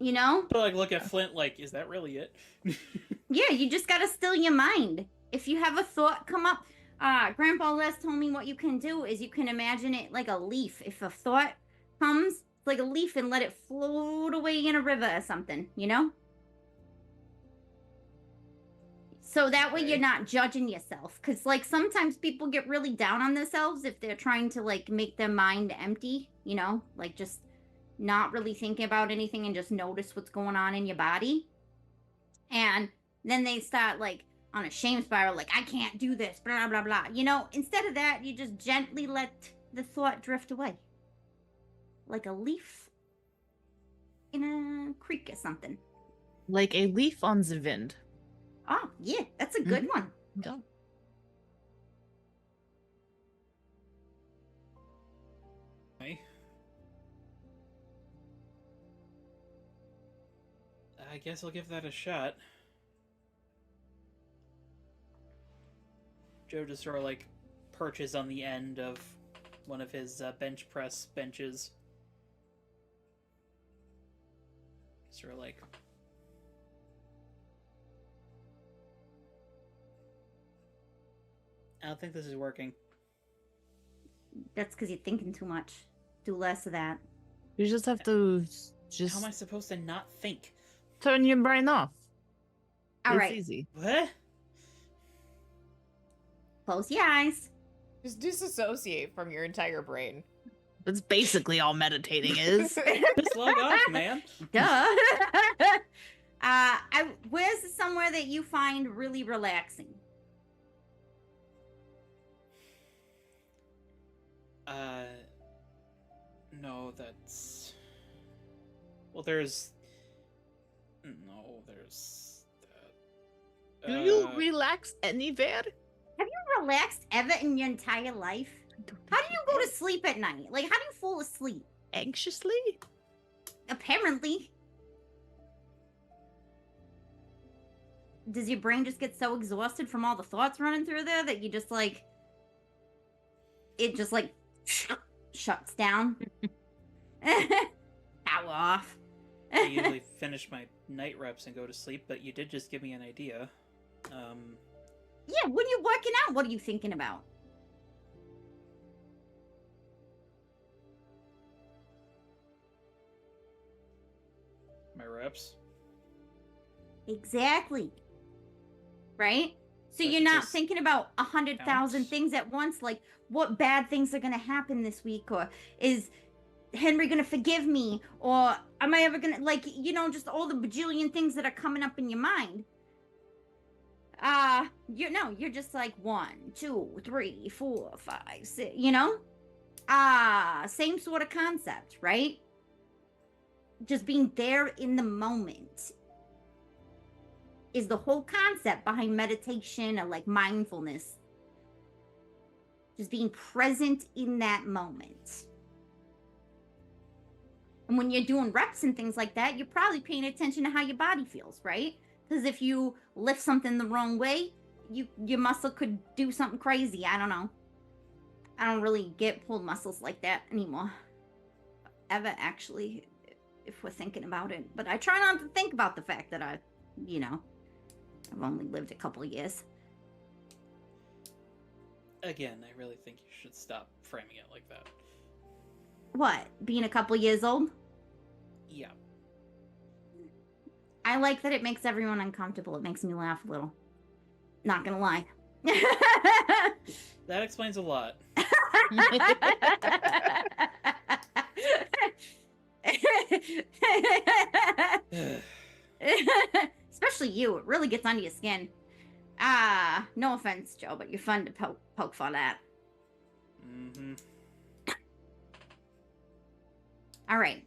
You know? But, like, look at Flint, like, is that really it? Yeah, you just gotta still your mind. If you have a thought come up, Grandpa Les told me what you can do is you can imagine it like a leaf. If a thought comes, like a leaf, and let it float away in a river or something, you know? So that way you're Okay. not judging yourself. Because, like, sometimes people get really down on themselves if they're trying to, like, make their mind empty, you know? Like, just not really thinking about anything and just notice what's going on in your body. And then they start, like, on a shame spiral, like, I can't do this, blah, blah, blah. You know, instead of that, you just gently let the thought drift away. Like a leaf in a creek or something. Like a leaf on the wind. Oh, yeah, that's a good one. Yeah. Okay. I guess I'll give that a shot. Joe just sort of, like, perches on the end of one of his bench press benches. Sort of like... I don't think this is working. That's because you're thinking too much. Do less of that. You just have to How am I supposed to not think? turn your brain off. All It's right, easy. What? close your eyes. Just disassociate from your entire brain. That's basically all meditating is. Just log off, man. Duh. Where's somewhere that you find really relaxing? No, that's... Well, there's... No, there's... Do you relax anywhere? Have you relaxed ever in your entire life? How do you go to sleep at night? Like, how do you fall asleep? Anxiously? Apparently. Does your brain just get so exhausted from all the thoughts running through there that you just, like... It just, like, shuts down? Power off. I usually finish my night reps and go to sleep, but you did just give me an idea. Yeah, when you're working out, what are you thinking about? My reps. Exactly. Right? So But you're it not just thinking about 100,000 counts. things at once, like what bad things are going to happen this week, or is Henry gonna forgive me? Or am I ever gonna, like, just all the bajillion things that are coming up in your mind. You're just like 1, 2, 3, 4, 5, 6, same sort of concept, right? Just being there in the moment is the whole concept behind meditation or like mindfulness. Just being present in that moment. And when you're doing reps and things like that, you're probably paying attention to how your body feels, right? Because if you lift something the wrong way, your muscle could do something crazy. I don't know. I don't really get pulled muscles like that anymore. Ever, actually, if we're thinking about it. But I try not to think about the fact that I've only lived a couple of years. Again, I really think you should stop framing it like that. What? Being a couple years old? Yeah. I like that it makes everyone uncomfortable. It makes me laugh a little. Not gonna lie. That explains a lot. Especially you. It really gets under your skin. No offense, Joe, but you're fun to poke fun at. Mm-hmm. All right.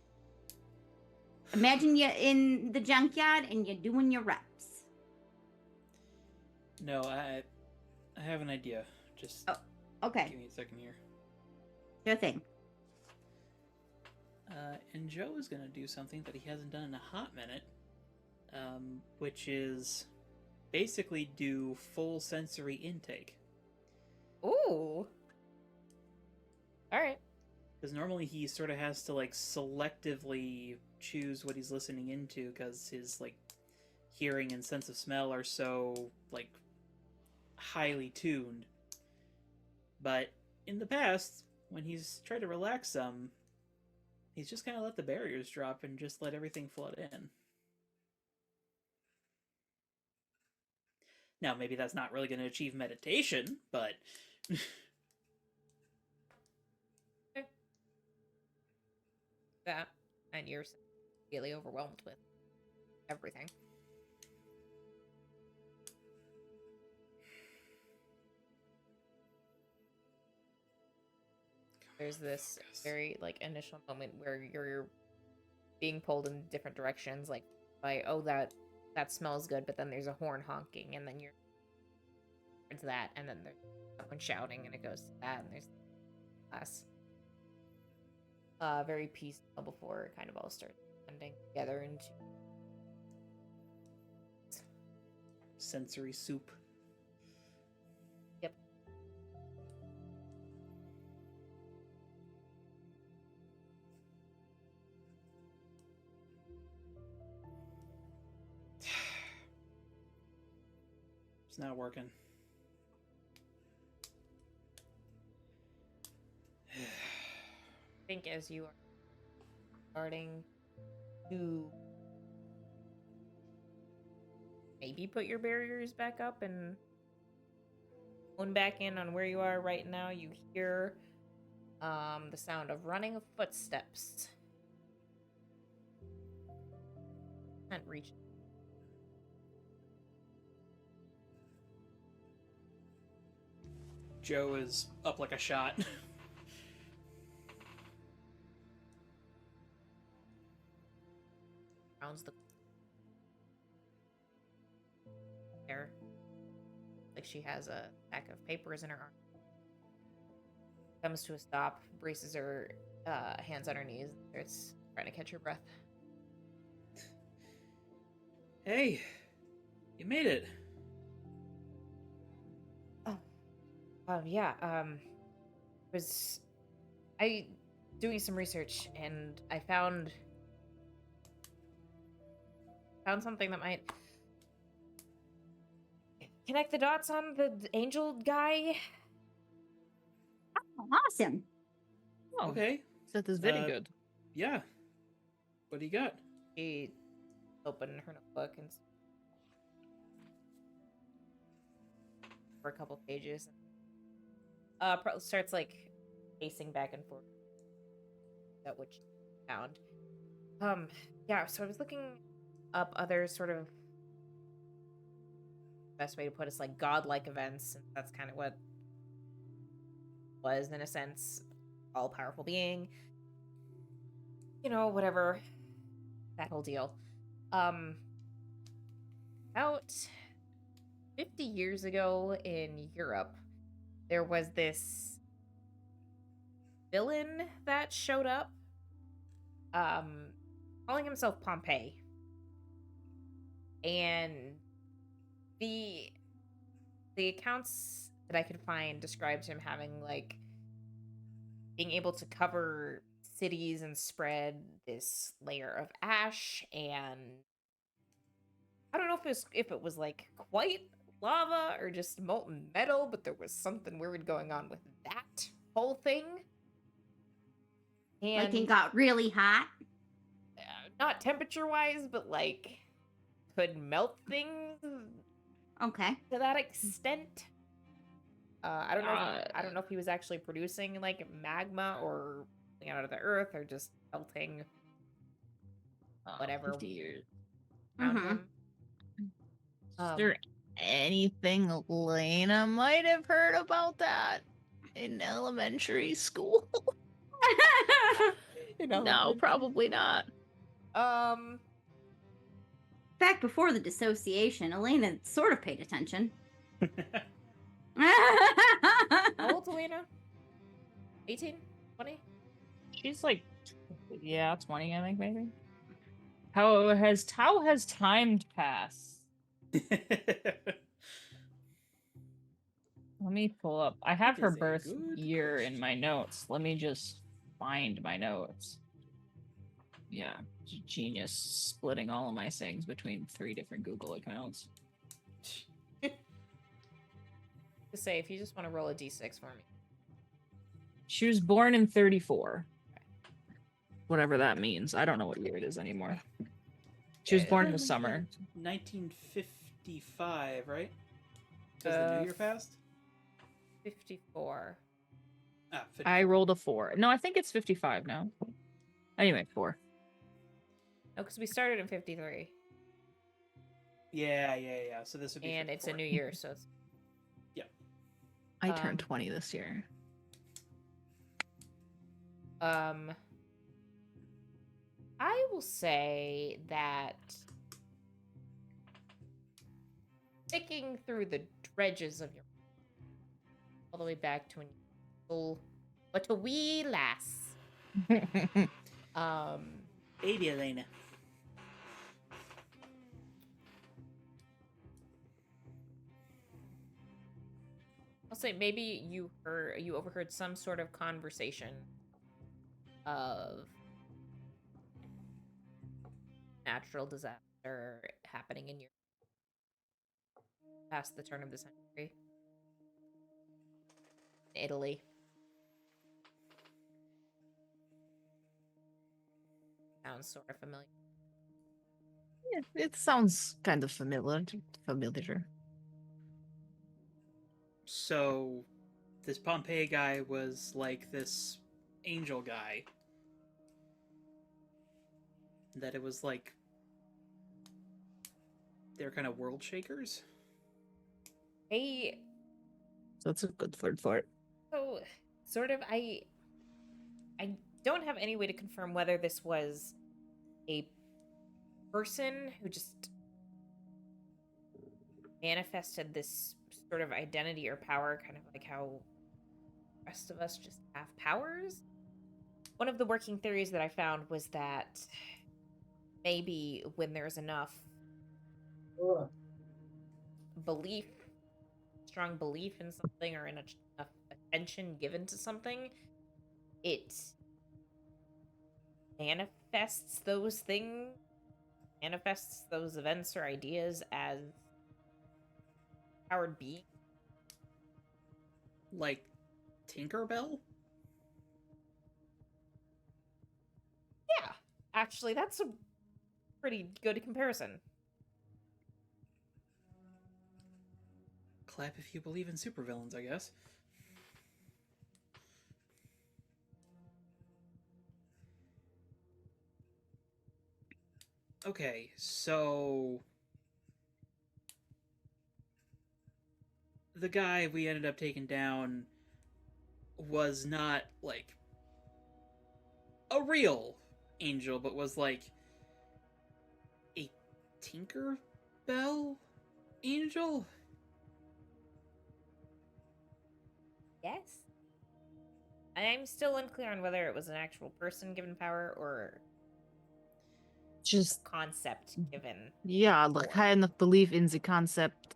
Imagine you're in the junkyard and you're doing your reps. No, I have an idea. Just Okay. give me a second here. Sure thing. And Joe is going to do something that he hasn't done in a hot minute, which is basically do full sensory intake. Ooh. All right. Because normally he sort of has to like selectively choose what he's listening into because his like hearing and sense of smell are so like highly tuned. But in the past, when he's tried to relax some, he's just kind of let the barriers drop and just let everything flood in. Now, maybe that's not really going to achieve meditation, but... That, and you're really overwhelmed with everything. There's this very like initial moment where you're being pulled in different directions, like by that smells good, but then there's a horn honking, and then you're towards that, and then there's someone shouting, and it goes to that, and there's class. Very peaceful before it kind of all starts blending together into sensory soup. Yep. It's not working. I think as you are starting to maybe put your barriers back up and hone back in on where you are right now, you hear the sound of running of footsteps. Can't reach. Joe is up like a shot. Rounds the air. Like she has a stack of papers in her arm. Comes to a stop, braces her hands on her knees, starts trying to catch her breath. Hey, you made it. Was I doing some research and I found something that might connect the dots on the angel guy. Oh, awesome. Oh, Okay. that is very good. Yeah. What do you got? She opened her notebook and for a couple pages. Starts like pacing back and forth. that which you found. Yeah, so I was looking up other sort of best way to put it is like godlike events, and that's kind of what was in a sense all powerful being. You know, whatever that whole deal. About 50 years ago in Europe, there was this villain that showed up, calling himself Pompey. And the accounts that I could find described him having like being able to cover cities and spread this layer of ash, and I don't know if it was like quite lava or just molten metal, but there was something weird going on with that whole thing. And Like it got really hot. not temperature wise, but like could melt things Okay. to that extent. I don't know if he was actually producing like magma or something out of the earth or just melting whatever 50 years. around Mhm. him. Is there anything Elena might have heard about that in elementary school? No, probably not. Back before the dissociation, Elena sort of paid attention. How old's Elena? 18? 20? She's like, yeah, 20, I think, maybe. How has time passed? Let me pull up. I have That her is a birth good year in question. my notes. Let me just find my notes. Yeah, genius splitting all of my things between 3 different Google accounts. To say, if you just want to roll a d6 for me. She was born in 34. Whatever that means. I don't know what year it is anymore. She was born in the summer. 1955, right? Because the New Year passed? 54. Ah, 54. I rolled a 4. No, I think it's 55 now. Anyway, 4. No, because we started in 53. Yeah. So this would be And 54. it's a new year, so it's... I turned 20 this year. I will say that sticking through the dredges of your all the way back to when you were but a wee lass. Baby Elena. I'll say maybe you overheard some sort of conversation of natural disaster happening in your past the turn of the century. Italy. Sounds sort of familiar. Yeah, it sounds kind of familiar. So, this Pompeii guy was like this angel guy. That it was like they're kind of world shakers. Hey, That's a good word for it. so sort of I don't have any way to confirm whether this was a person who just manifested this sort of identity or power, kind of like how the rest of us just have powers. One of the working theories that I found was that maybe when there's enough strong belief in something, or enough attention given to something, it manifests those things, manifests those events or ideas as powered being. Like Tinkerbell? Yeah, actually, that's a pretty good comparison. Clap if you believe in supervillains, I guess. Okay, so the guy we ended up taking down was not like a real angel, but was like a Tinkerbell angel? Yes. I'm still unclear on whether it was an actual person given power or a Just concept given. yeah, the power. kind of belief in the concept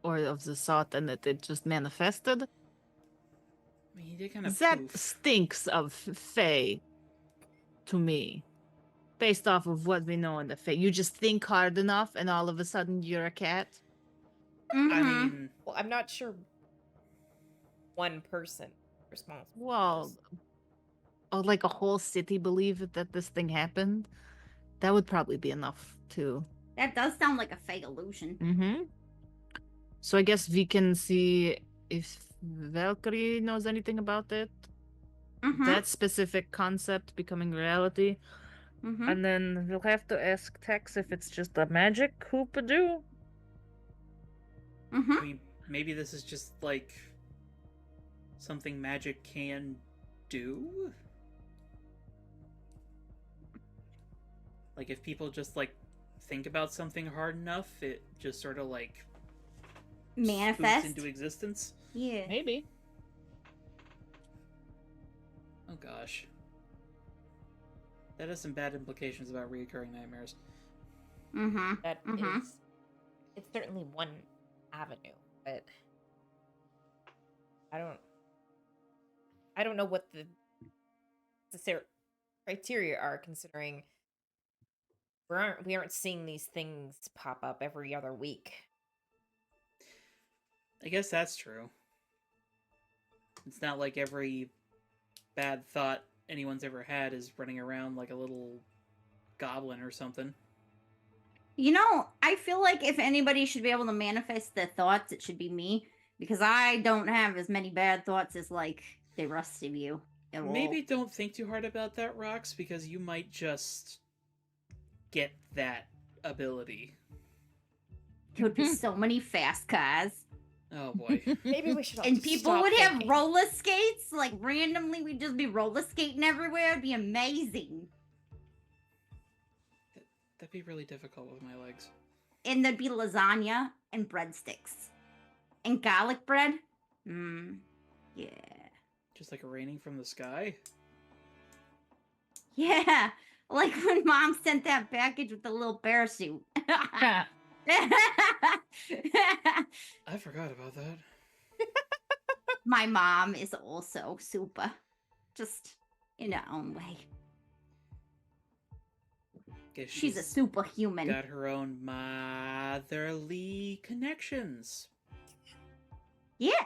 or of the thought and that it just manifested. I mean, he did kind of That poof. stinks of Fae to me. Based off of what we know in the Fae. You just think hard enough and all of a sudden you're a cat. I Mhm. mean, Well, I'm not sure one person responsible. for Well, this. or like a whole city believe that this thing happened. That would probably be enough too. That does sound like a fake illusion. Mm-hmm. So I guess we can see if Valkyrie knows anything about it. Mhm. That specific concept becoming reality. Mhm. And then we'll have to ask Tex if it's just a magic hoop-a-doo. I Mhm. mean, maybe this is just like something magic can do? Like if people just like think about something hard enough, it just sort of like spooks Manifest. into existence. Yeah. Maybe. Oh gosh. That has some bad implications about recurring nightmares. Mhm. That Mhm. is, it's certainly one avenue, but I don't know what the necessary criteria are, considering we aren't seeing these things pop up every other week. I guess that's true. It's not like every bad thought anyone's ever had is running around like a little goblin or something. You know, I feel like if anybody should be able to manifest their thoughts, it should be me because I don't have as many bad thoughts as like the rest of you at all. Maybe don't think too hard about that, Rox, because you might just get that ability. There would be so many fast cars. Oh boy. Maybe we should all And just people stop would have thinking. roller skates. Like randomly, we'd just be roller skating everywhere. It'd be amazing. That'd be really difficult with my legs. And there'd be lasagna and breadsticks. And garlic bread. Mmm. Yeah. Just like raining from the sky? Yeah. Like when mom sent that package with the little parachute. I forgot about that. My mom is also super. Just in her own way. Guess She's a superhuman. got her own motherly connections. Yeah.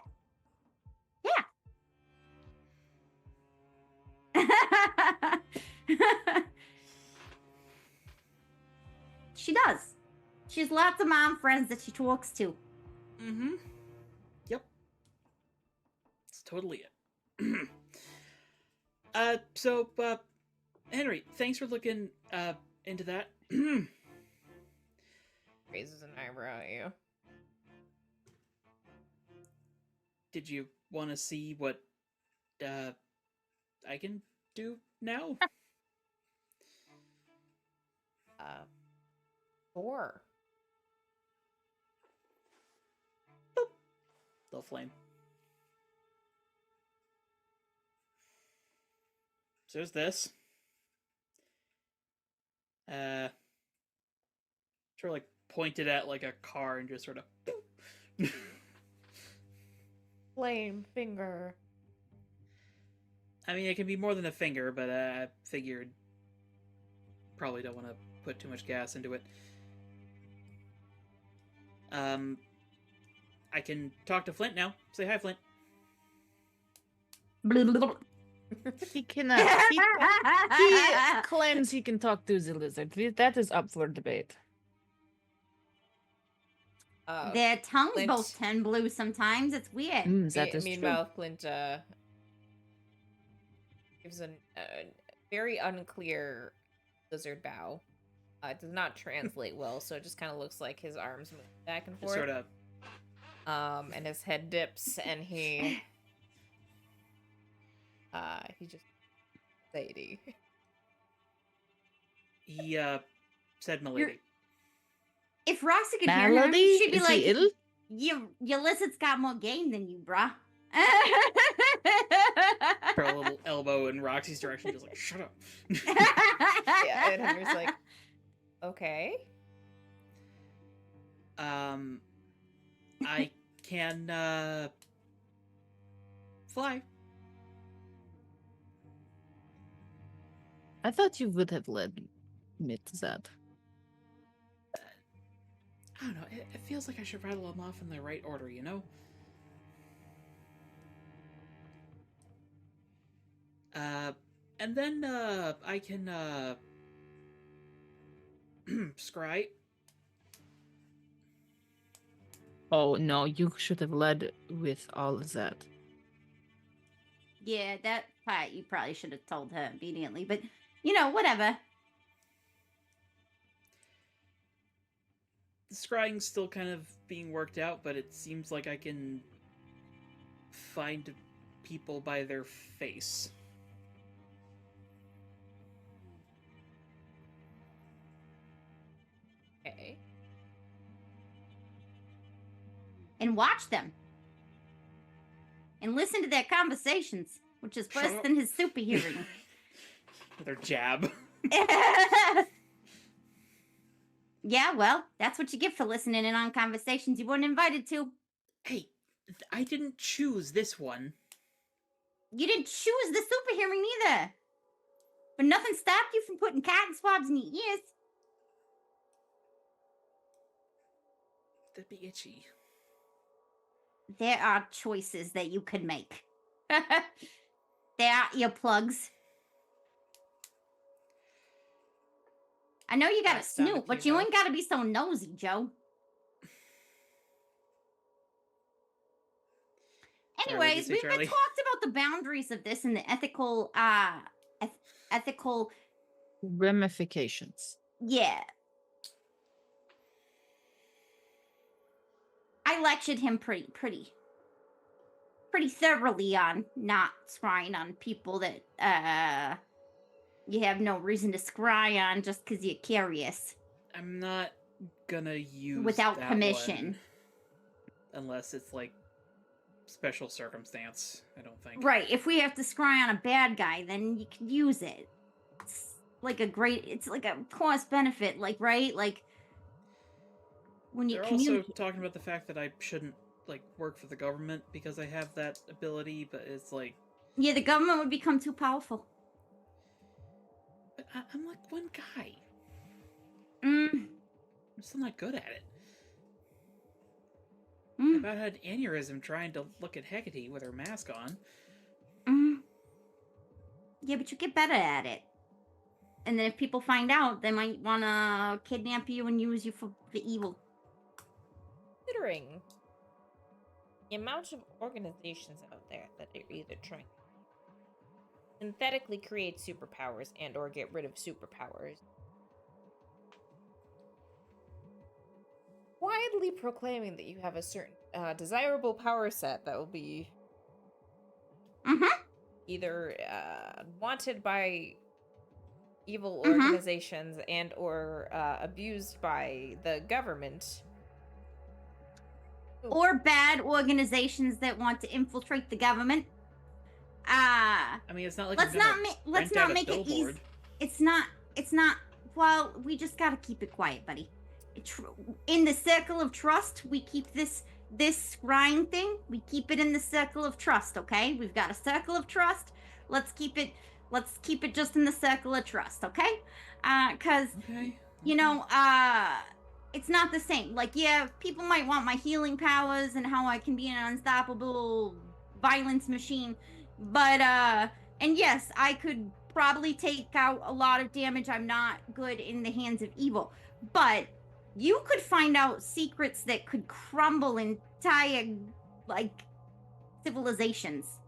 She does. She has lots of mom friends that she talks to. Mm-hmm. Yep. That's totally it. So, Henry, thanks for looking, into that. Raises an eyebrow at you. Did you want to see what, I can do now? Sure. Little flame. So there's this. Sort of like pointed at like a car and just sort of. Flame finger. I mean, it can be more than a finger, but I figured probably don't want to put too much gas into it. I can talk to Flint now. Say hi, Flint. He cannot. He claims he can talk to the lizard. That is up for debate. Their tongues Flint. both turn blue sometimes. It's weird. That is true. Meanwhile, Flint gives a very unclear lizard bow It does not translate well, so it just kind of looks like his arms move back and Just forth. sort of. And his head dips, and he just Sadie. He said Milady. If Roxy could hear him, Melody? she'd be Is like, he ill? Your lizard's got more game than you, bruh. Throw a little elbow in Roxy's direction, just like, shut up. Yeah, and Henry's like, okay. I can fly. I thought you would have led me to that. I don't know. It feels like I should rattle them off in the right order, you know? And then, I can, scry. Oh no, you should have led with all of that. Yeah, that part you probably should have told her immediately, but whatever. The scrying's still kind of being worked out, but it seems like I can find people by their face. Okay. And watch them. And listen to their conversations, which is Shut worse up. than his super hearing. With their jab. Yeah, well, that's what you get for listening in on conversations you weren't invited to. Hey, I didn't choose this one. You didn't choose the super hearing either. But nothing stopped you from putting cotton swabs in your ears. That'd be itchy. There are choices that you could make. There are earplugs. I know you got a That sounded snoot, but cute you enough. ain't got to be so nosy, Joe. Sorry, what'd you Anyways, say, we've been Charlie? talked about the boundaries of this and the ethical, ethical, Ramifications. yeah. I lectured him pretty thoroughly on not scrying on people that, you have no reason to scry on just because you're curious. I'm not gonna use Without that permission. one unless it's like special circumstance, I don't think. Right, if we have to scry on a bad guy, then you can use it. It's like a cost benefit, like, right? Like, when you They're communicate. also talking about the fact that I shouldn't like work for the government because I have that ability, but it's like, Yeah, the government would become too powerful. but I'm like one guy. Mm. I'm still not good at it. I Mm. about had an aneurysm trying to look at Hecate with her mask on. Mm. Yeah, but you get better at it. And then if people find out, they might want to kidnap you and use you for the evil. Considering the amount of organizations out there that are either trying to synthetically create superpowers and or get rid of superpowers, widely proclaiming that you have a certain desirable power set that will be Mm-hmm. either wanted by evil Mhm. organizations and or abused by the government. Or bad organizations that want to infiltrate the government. I mean, it's not like Let's I'm not gonna let's rent not out a make it easy. billboard. It's not. Well, we just gotta keep it quiet, buddy. In the circle of trust, we keep this scrying thing. We keep it in the circle of trust. Okay, we've got a circle of trust. Let's keep it just in the circle of trust. Okay, because Okay. it's not the same. Like, yeah, people might want my healing powers and how I can be an unstoppable violence machine, but and yes, I could probably take out a lot of damage. I'm not good in the hands of evil, but you could find out secrets that could crumble entire, like, civilizations.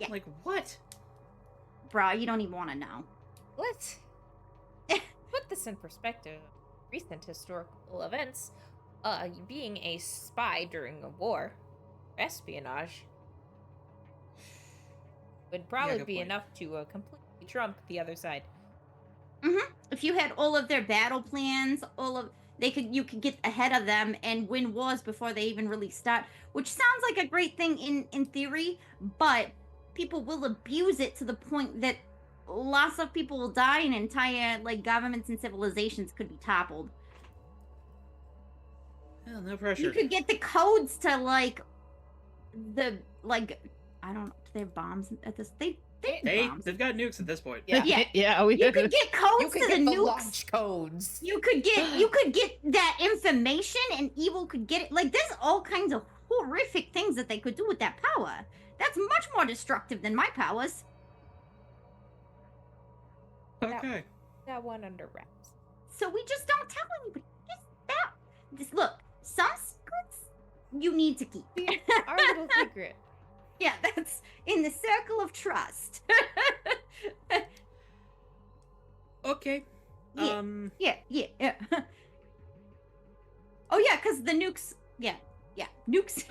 Yeah. Like what? Bruh, you don't even want to know. Let's put this in perspective. Recent historical events, being a spy during a war, espionage, would probably good be point. enough to completely trump the other side. If you had all of their battle plans, you could get ahead of them and win wars before they even really start, which sounds like a great thing in theory, but people will abuse it to the point that lots of people will die and entire like governments and civilizations could be toppled. Well, no pressure. You could get the codes to I don't know, do they have bombs at this? They have bombs. They've got nukes at this point. Yeah. Yeah, we You could get codes You could to get the the nukes. launch codes. You could get that information, and evil could get it. Like, there's all kinds of horrific things that they could do with that power. That's much more destructive than my powers. Okay. That one under wraps. So we just don't tell anybody. Look, some secrets you need to keep. Our little secret. Yeah, that's in the circle of trust. Okay. Yeah. Yeah. Oh yeah, because the nukes. Yeah, nukes.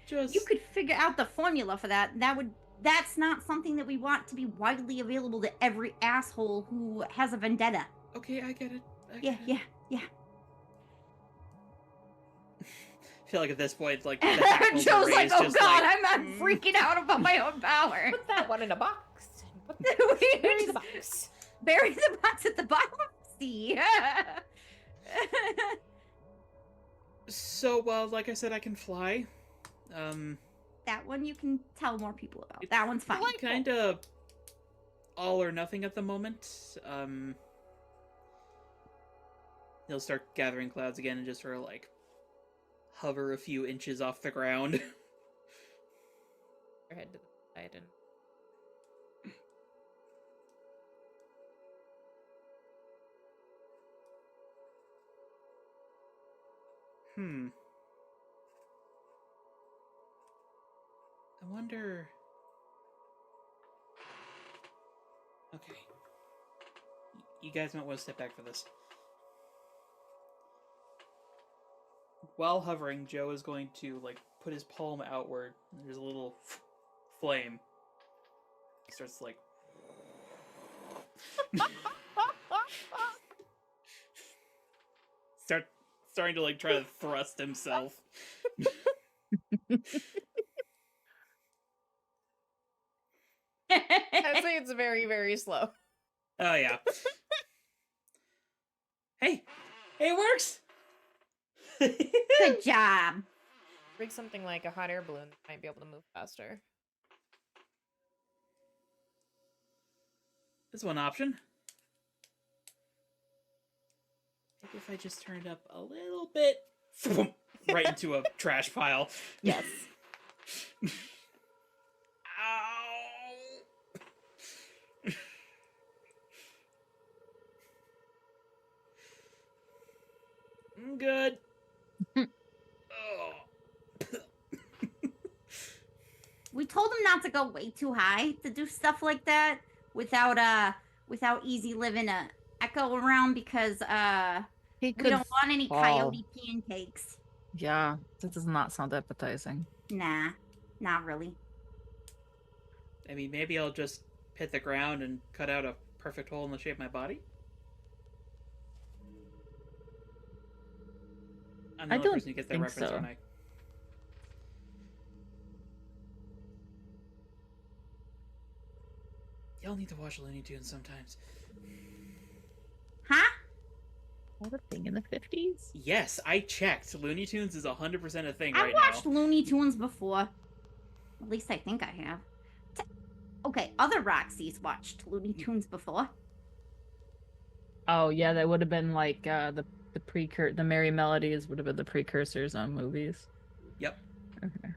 Just You could figure out the formula for that. That's not something that we want to be widely available to every asshole who has a vendetta. okay. I get it. Yeah. I feel like at this point, like the hackles are Joe's like, raised, oh just god, like, I'm freaking out about my own power. Put that one in a box. We Bury the just box. bury the box at the bottom of the sea. So, well, like I said, I can fly. That one you can tell more people about. That one's fine. Kind of all or nothing at the moment. He'll start gathering clouds again and just sort of like hover a few inches off the ground. Your head to the side and I wonder. Okay. You guys might want to step back for this. While hovering, Joe is going to like put his palm outward. And there's a little flame. He starts like starting to like try to thrust himself. I'd say it's very, very slow. Oh yeah. Hey, it works. Good job. Rig something like a hot air balloon that might be able to move faster. That's one option. Maybe if I just turned up a little bit, right into a trash pile. Yes. Ow! I'm good. Oh. We told him not to go way too high to do stuff like that without easy living echo around because He we could don't want any fall. coyote pancakes. Yeah, that does not sound appetizing. Nah, not really. I mean, maybe I'll just hit the ground and cut out a perfect hole in the shape of my body. I'm the I only don't person who gets that think reference, so. aren't I? Y'all need to watch Looney Tunes sometimes. Huh? Was a thing in the 50s? Yes, I checked. Looney Tunes is 100% a thing I've right watched now. Looney Tunes before. At least I think I have. Okay, other Roxy's watched Looney Tunes before. Oh yeah, that would have been like the Merry Melodies would have been the precursors on movies. Yep. Okay.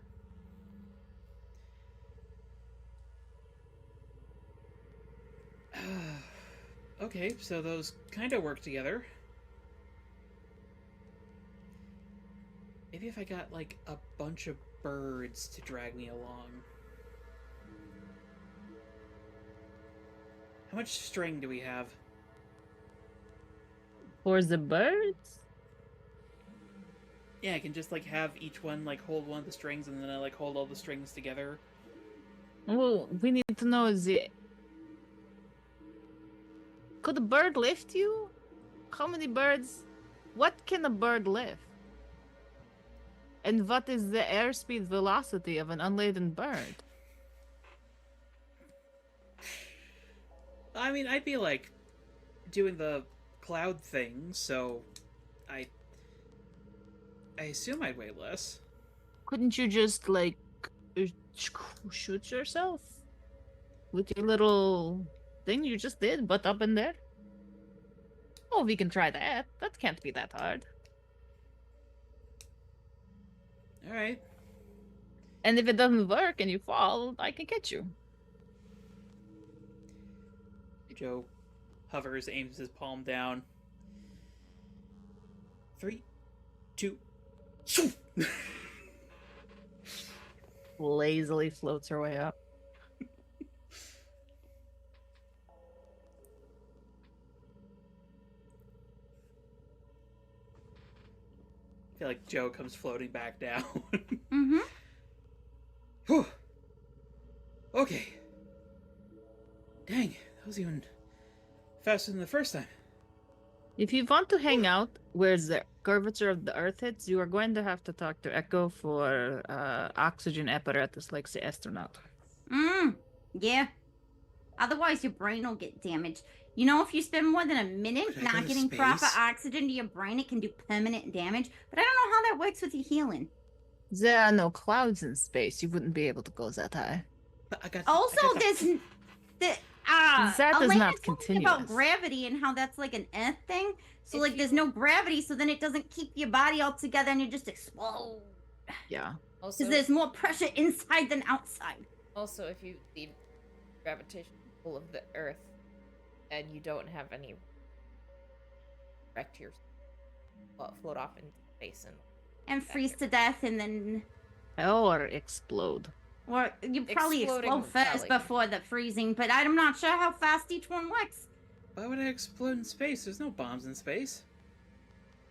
Okay, so those kind of work together. Maybe if I got, like, a bunch of birds to drag me along. How much string do we have? For the birds? Yeah, I can just like have each one like hold one of the strings, and then I like hold all the strings together. Well, we need to know the. Could a bird lift you? How many birds? What can a bird lift? And what is the airspeed velocity of an unladen bird? I mean, I'd be like doing the cloud thing, so I assume I'd weigh less. Couldn't you just like shoot yourself with your little thing you just did, but up in there? Oh, we can try that. That can't be that hard. All right. And if it doesn't work and you fall, I can catch you. Joe hovers, aims his palm down. 3, 2, shoot! Lazily floats her way up. I feel like Joe comes floating back down. Mm-hmm. Whew. Okay. Dang, that was even faster than the first time. If you want to hang out where the curvature of the Earth hits, you are going to have to talk to Echo for oxygen apparatus like the astronaut. Yeah. Otherwise, your brain will get damaged. You know, if you spend more than a minute Could I go not to getting proper space? oxygen to your brain, it can do permanent damage. But I don't know how that works with your healing. There are no clouds in space. You wouldn't be able to go that high. But I got. Also, I got there's That is Elena not told me about continuous. gravity and how that's like an Earth thing. So If like, you- there's no gravity, so then it doesn't keep your body all together, and you just explode. Yeah. Also, Because there's more pressure inside than outside. also, if you leave gravitation pull of the Earth and you don't have any direct your float off into space And freeze to death, and then, Or explode. or you probably Exploding explode first probably. before the freezing. But I'm not sure how fast each one works. Why would I explode in space? There's no bombs in space.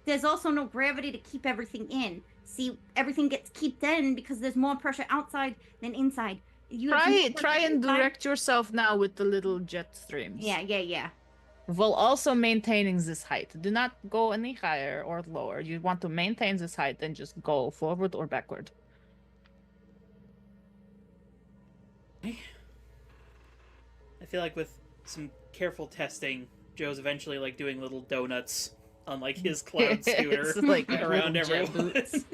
There's also no gravity to keep everything in. See, everything gets kept in because there's more pressure outside than inside. You have more Try pressure and inside- direct yourself now with the little jet streams. Yeah. While also maintaining this height. Do not go any higher or lower. You want to maintain this height and just go forward or backward. I feel like with some careful testing, Joe's eventually like doing little donuts on like his cloud scooter It's like around little jet everyone. boots.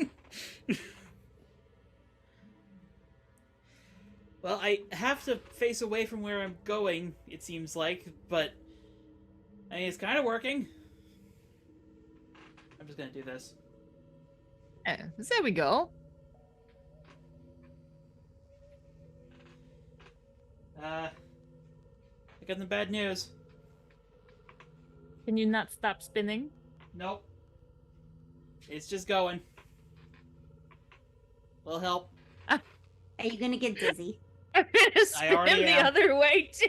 Well, I have to face away from where I'm going, it seems like, but I mean, it's kind of working. I'm just gonna do this. There we go. I got some bad news. Can you not stop spinning? Nope. It's just going. Will help. Are you gonna get dizzy? I'm gonna spin already the am. other way too.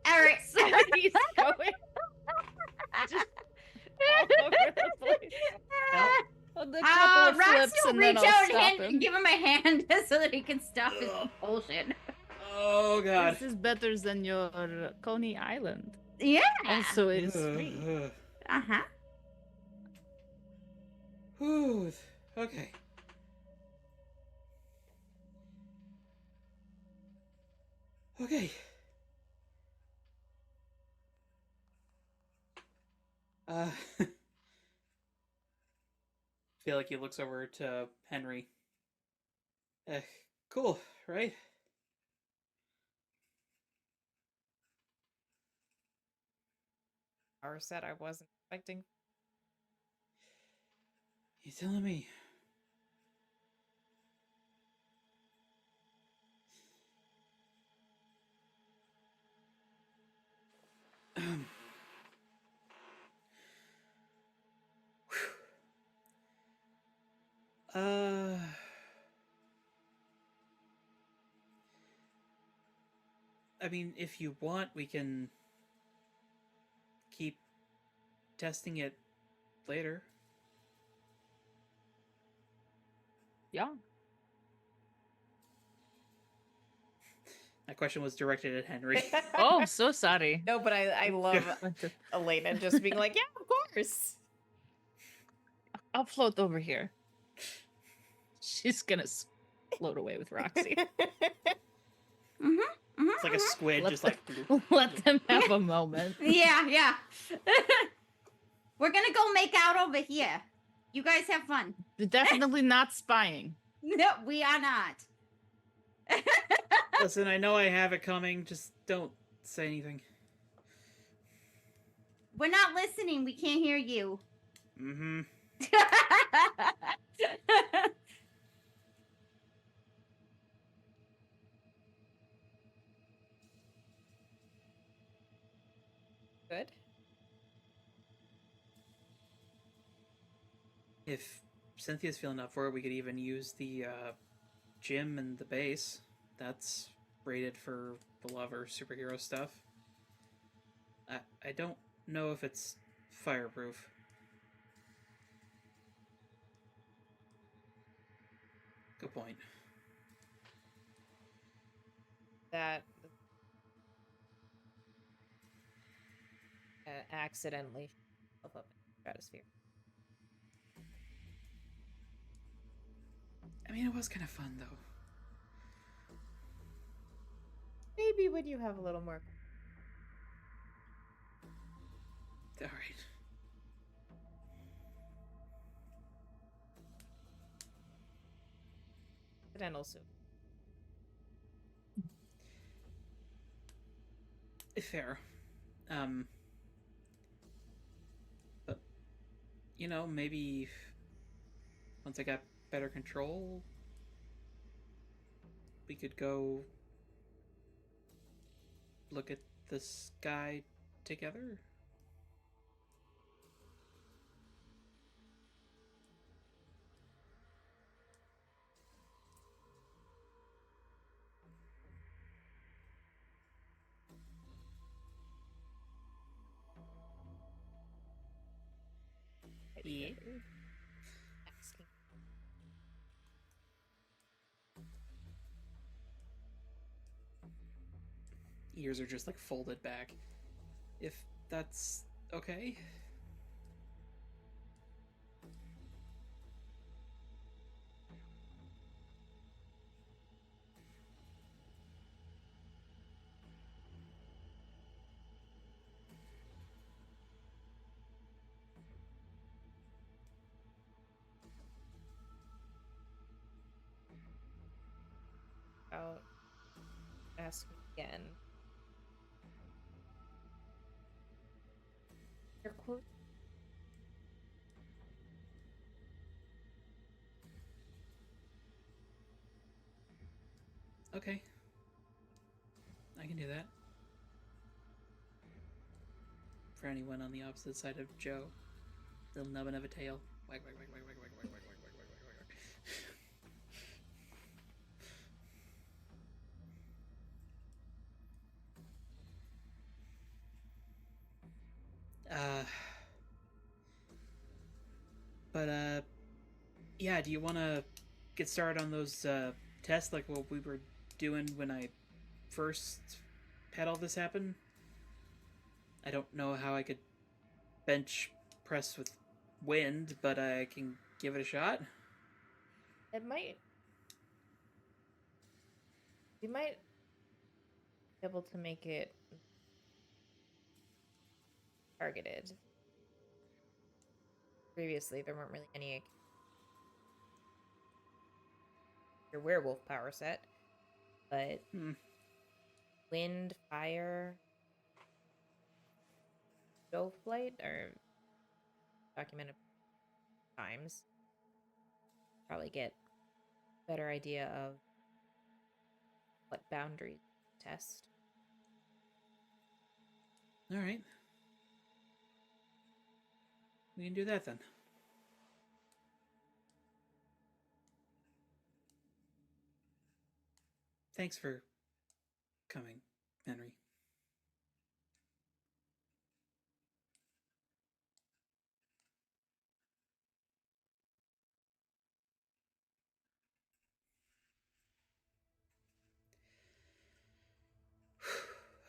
Eric, So he's going just all over the place. Well, the couple of Roxy flips will and then reach I'll out and stop him. give him a hand so that he can stop his Ugh. compulsion. Oh god. This is better than your Coney Island. Yeah. Also, it's free. Uh-huh. Whew. Okay. Okay. Feel like he looks over to Henry. Cool, right? Power set I wasn't expecting. You telling me? Uh, I mean, if you want, we can testing it later. Yeah. That question was directed at Henry. Oh, so sorry. No, but I love Went to- Elena just being like, yeah, of course. I'll float over here. She's gonna float away with Roxy. It's like a squid, Let just them- like. Let them have a moment. Yeah. We're gonna go make out over here. You guys have fun. They're definitely not spying. No, we are not. Listen, I know I have it coming. Just don't say anything. We're not listening. We can't hear you. Mm-hmm. Good. If Cynthia's feeling up for it, we could even use the gym and the base. That's rated for the lover superhero stuff. I don't know if it's fireproof. Good point. That accidentally up in the stratosphere. I mean, it was kind of fun, though. Maybe when you have a little more. All right. And also, Fair. But, you know, maybe once I got better control, we could go look at the sky together. Yeah. asking. Ears are just like folded back. If that's okay. I'll ask again. Your quote. Okay. I can do that. For anyone on the opposite side of Joe, little nubbin of a tail. Wag, wag, wag, wag, wag, wag, wag, wag, wag, wag, wag, wag, wag. Yeah, do you want to get started on those tests like what we were doing when I first had all this happen? I don't know how I could bench press with wind, but I can give it a shot. It might. You might be able to make it targeted. Previously, there weren't really any. Your werewolf power set, but wind, fire, stove flight are documented times. Probably get a better idea of what boundaries to test. All right. We can do that then. Thanks for coming, Henry.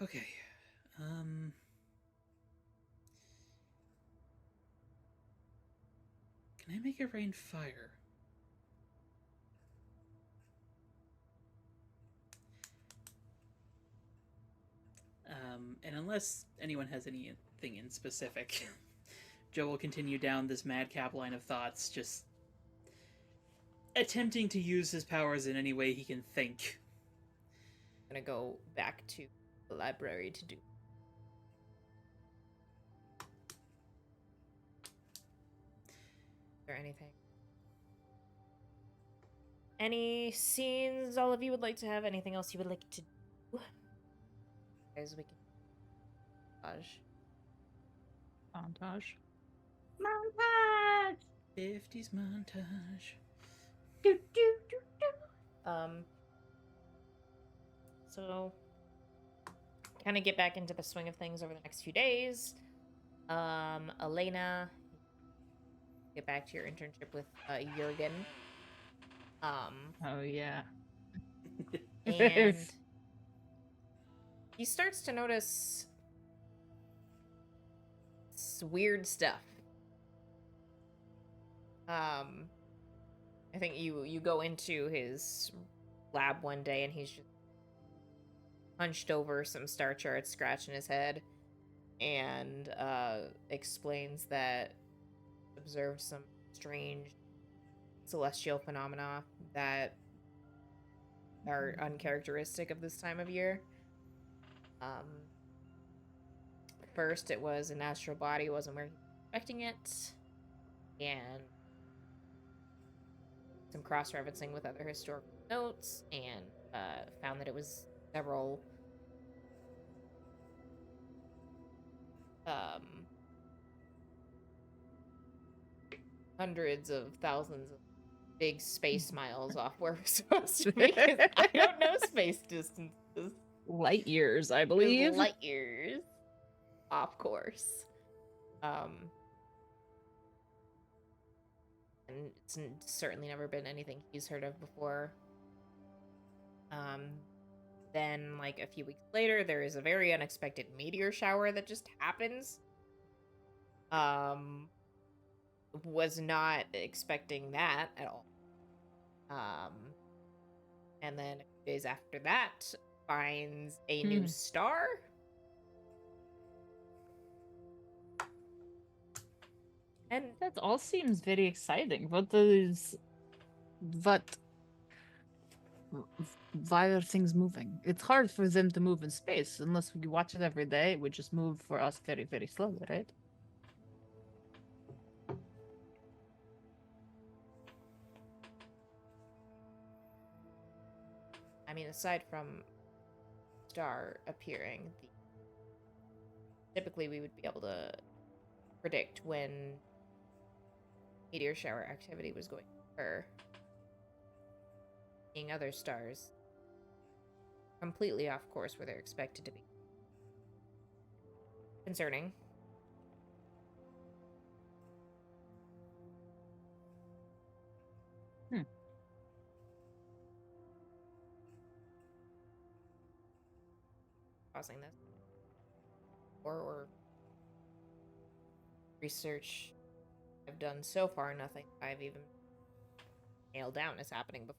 Okay. Can I make it rain fire? And unless anyone has anything in specific, Joe will continue down this madcap line of thoughts, just attempting to use his powers in any way he can think. I'm gonna go back to the library to do. Is there anything? Any scenes all of you would like to have? Anything else you would like to do? Guys, we can. Montage. Montage. 50s montage. Do, do, do, do. So kind of get back into the swing of things over the next few days. Elena, get back to your internship with Jurgen. Oh yeah. And he starts to notice weird stuff. I think you go into his lab one day and he's just hunched over some star charts, scratching his head, and explains that observed some strange celestial phenomena that are uncharacteristic of this time of year. First, it was an astral body, wasn't where he was expecting it, and some cross-referencing with other historical notes, and found that it was several hundreds of thousands of big space miles off where we're supposed to be. I don't know space distances. Light years, I believe. Light years off course. And it's certainly never been anything he's heard of before. Then, like, a few weeks later, there is a very unexpected meteor shower that just happens. Was not expecting that at all. And then a few days after that, finds a new star. And That all seems very exciting. Why are things moving? It's hard for them to move in space unless we watch it every day. It would just move for us very, very slowly, right? I mean, aside from star appearing, typically we would be able to predict when meteor shower activity was going to occur. Seeing other stars completely off course where they're expected to be. Concerning. Causing this. Or research I've done so far, nothing I've even nailed down is happening before.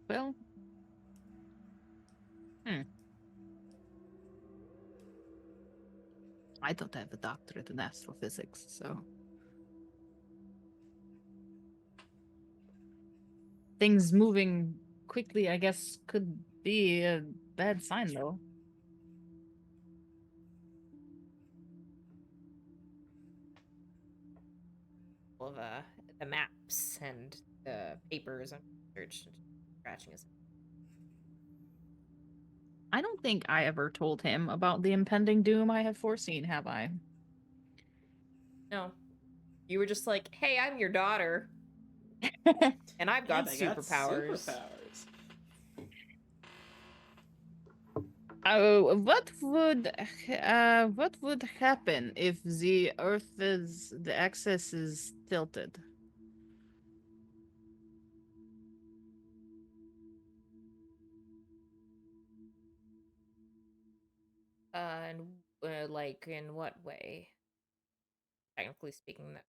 Well, I don't have a doctorate in astrophysics, so things moving quickly, I guess, could be a bad sign, though. All of the maps and the papers and research and scratching his. I don't think I ever told him about the impending doom I have foreseen, have I? No. You were just like, hey, I'm your daughter. And I've got superpowers. what would happen if the the axis is tilted? And like in what way? Technically speaking, that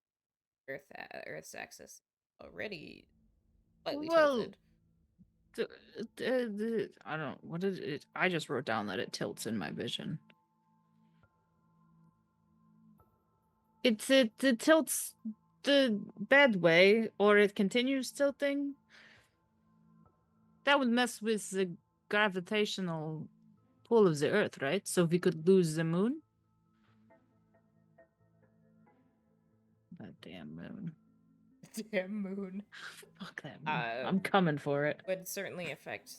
Earth's axis already slightly Well, tilted. I don't. What is it? I just wrote down that it tilts in my vision. It tilts the bad way, or it continues tilting. That would mess with the gravitational pull of the Earth, right? So we could lose the moon. That damn moon. Damn moon. Fuck that moon. I'm coming for it. Would certainly affect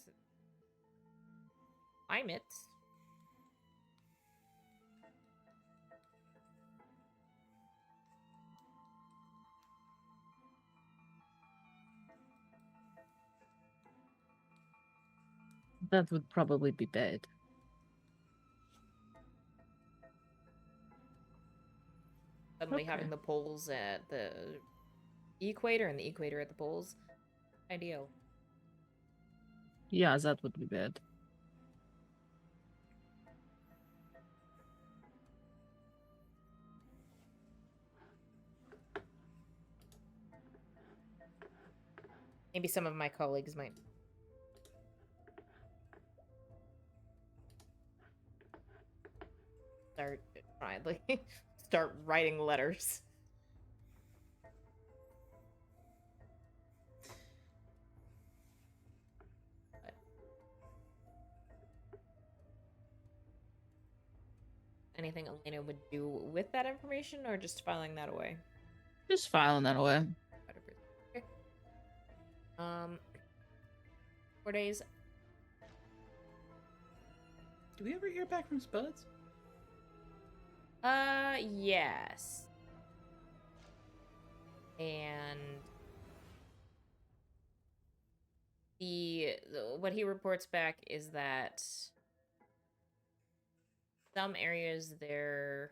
climate. That would probably be bad. Suddenly Okay. having the poles at the equator and the equator at the poles. Ideal. Yeah, that would be bad. Maybe some of my colleagues might start start writing letters. But anything Elena would do with that information, or just filing that away? Just filing that away. Okay. 4 days. Do we ever hear back from Spuds? Yes. And what he reports back is that some areas there,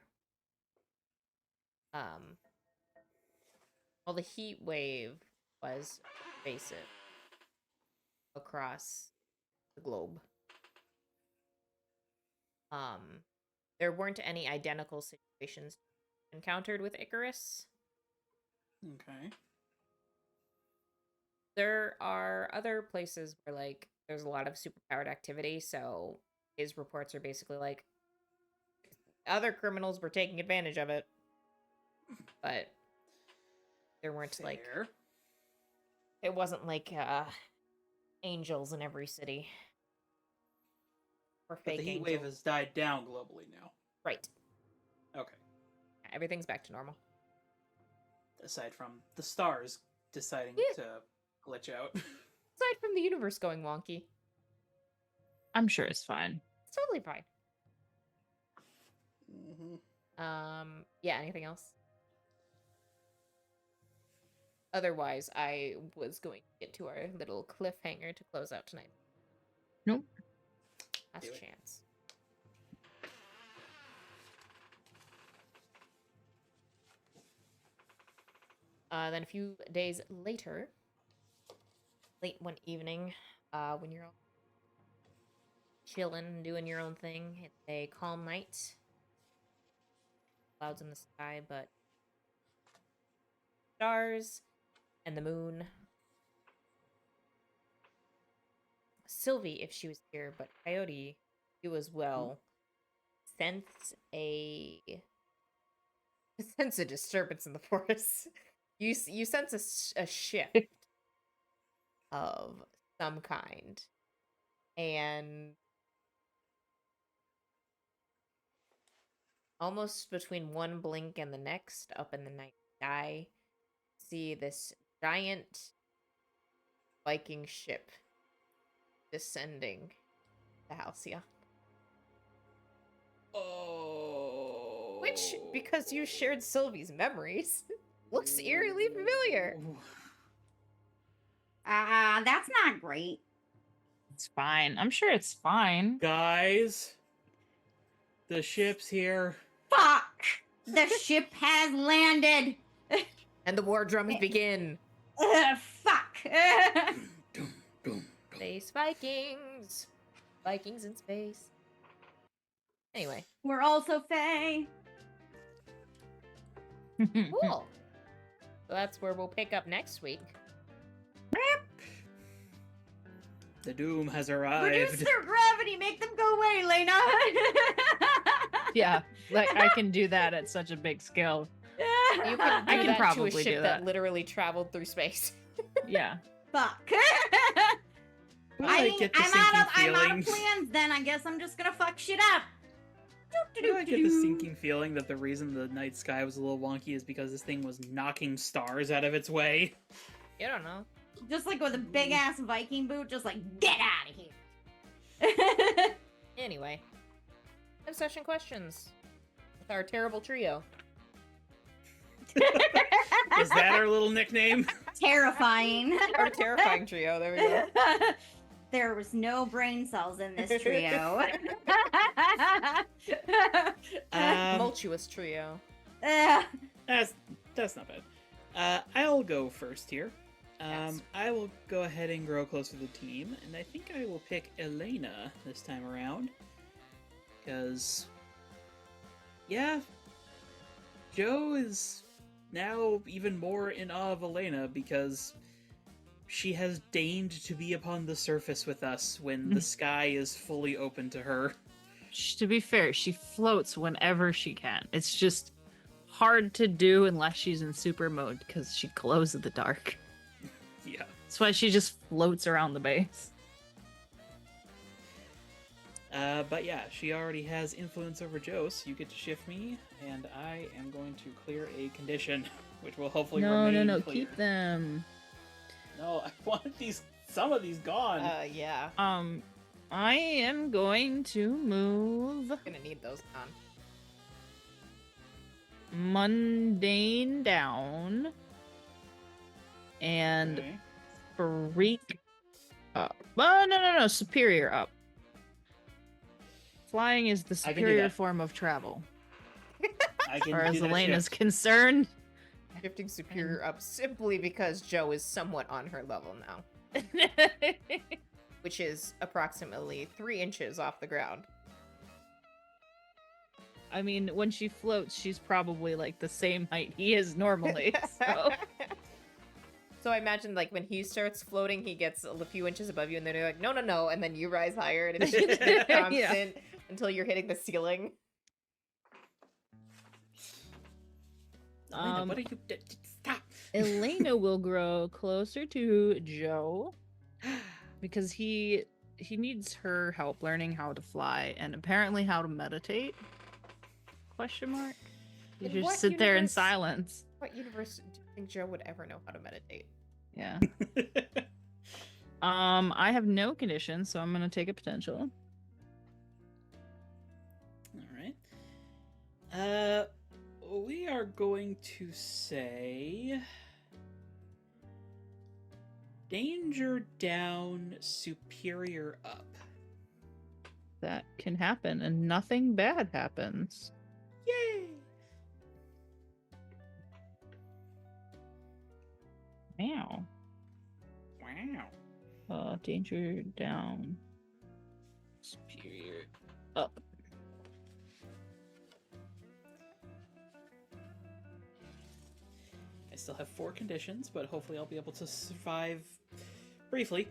well, the heat wave was pervasive across the globe. There weren't any identical situations encountered with Icarus. Okay. There are other places where, like, there's a lot of superpowered activity, so his reports are basically like other criminals were taking advantage of it, but there weren't like Fair. it wasn't like angels in every city or But fake the heat angels. wave has died down globally now. Right. Okay. Everything's back to normal. Aside from the stars deciding Yeah. to glitch out. Aside from the universe going wonky, I'm sure it's fine. it's totally fine. Mm-hmm. Yeah, anything else? Otherwise, I was going to get to our little cliffhanger to close out tonight. Nope. Last chance. Then a few days later, late one evening, when you're all chilling, doing your own thing, it's a calm night. Clouds in the sky, but stars and the moon. Sylvie, if she was here, but Coyote, you as well, sense a disturbance in the forest. You sense a shift of some kind, and almost between one blink and the next, up in the night sky, see this giant Viking ship descending the Halcyon. Oh. Which, because you shared Sylvie's memories, looks eerily familiar. That's not great. It's fine. I'm sure it's fine. Guys, The ship's here. Fuck! The ship has landed. And the war drums begin. Fuck. Dum, dum, dum. Space Vikings. Vikings in space. Anyway, We're also Fae. cool. So that's where we'll pick up next week. The doom has arrived. Reduce their gravity. Make them go away, Lena. Yeah, like I can do that at such a big scale. You can do I can that to a probably ship do that that. literally traveled through space. Yeah. Fuck. I get the I'm sinking out feeling. of plans. Then I guess I'm just gonna fuck shit up. I get the sinking feeling that the reason the night sky was a little wonky is because this thing was knocking stars out of its way. You don't know. Just like with a big ass Viking boot, just like get out of here. Anyway, obsession questions with our terrible trio. Is that our little nickname? Terrifying. Our terrifying trio. There we go. There was no brain cells in this trio. Tumultuous trio. That's not bad. I'll go first here. Yes. I will go ahead and grow closer to the team, and I think I will pick Elena this time around. Because, yeah, Joe is now even more in awe of Elena because she has deigned to be upon the surface with us when the sky is fully open to her. To be fair, she floats whenever she can. It's just hard to do unless she's in super mode because she glows in the dark. Yeah. That's why she just floats around the base. But yeah, she already has influence over Joe, so you get to shift me, and I am going to clear a condition, which will hopefully remain No, clear. keep them. No, I want some of these gone. Yeah. I am going to move Gonna need those on. mundane down and Okay. freak up. Oh, no, superior up. Flying is the I can do superior that. form of travel, I can as far as do that Elena's shift. concerned. Shifting superior up simply because Joe is somewhat on her level now, which is approximately 3 inches off the ground. I mean, when she floats, she's probably like the same height he is normally. So So I imagine like when he starts floating, he gets a few inches above you, and then you're like, no, and then you rise higher, and it's just constant until you're hitting the ceiling. Elena, what are you? Stop. Elena will grow closer to Joe because he needs her help learning how to fly and apparently how to meditate. Question mark. You In just what sit there in universe- silence. What universe do you think Joe would ever know how to meditate? Yeah. I have no conditions, so I'm gonna take a potential. All right. We are going to say danger down, superior up. That can happen, and nothing bad happens. Yay! Wow. Wow. Danger down. Superior up. I still have 4 conditions, but hopefully I'll be able to survive briefly.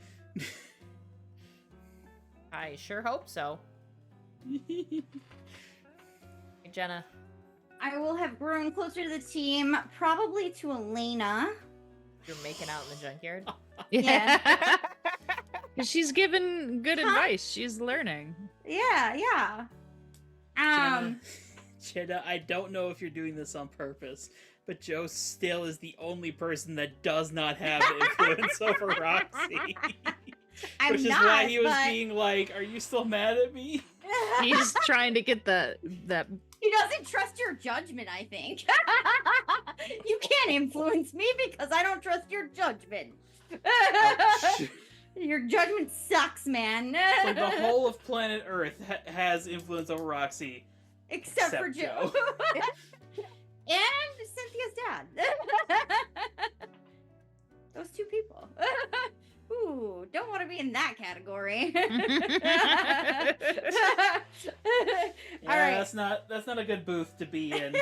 I sure hope so. Hey, Jenna. I will have grown closer to the team, probably to Elena. You're making out in the junkyard? Yeah. She's given good Huh? advice. She's learning. Yeah. Jenna, I don't know if you're doing this on purpose, but Joe still is the only person that does not have influence over Roxy. I'm Which is not, why he was but being like, "Are you still mad at me?" He's trying to get that he doesn't trust your judgment, I think. You can't influence me because I don't trust your judgment. Ouch. Your judgment sucks, man. It's like the whole of planet Earth has influence over Roxy, Except for Except Joe. Joe. And Cynthia's dad. Those two people. Ooh, don't want to be in that category. Yeah, All right. that's not a good booth to be in.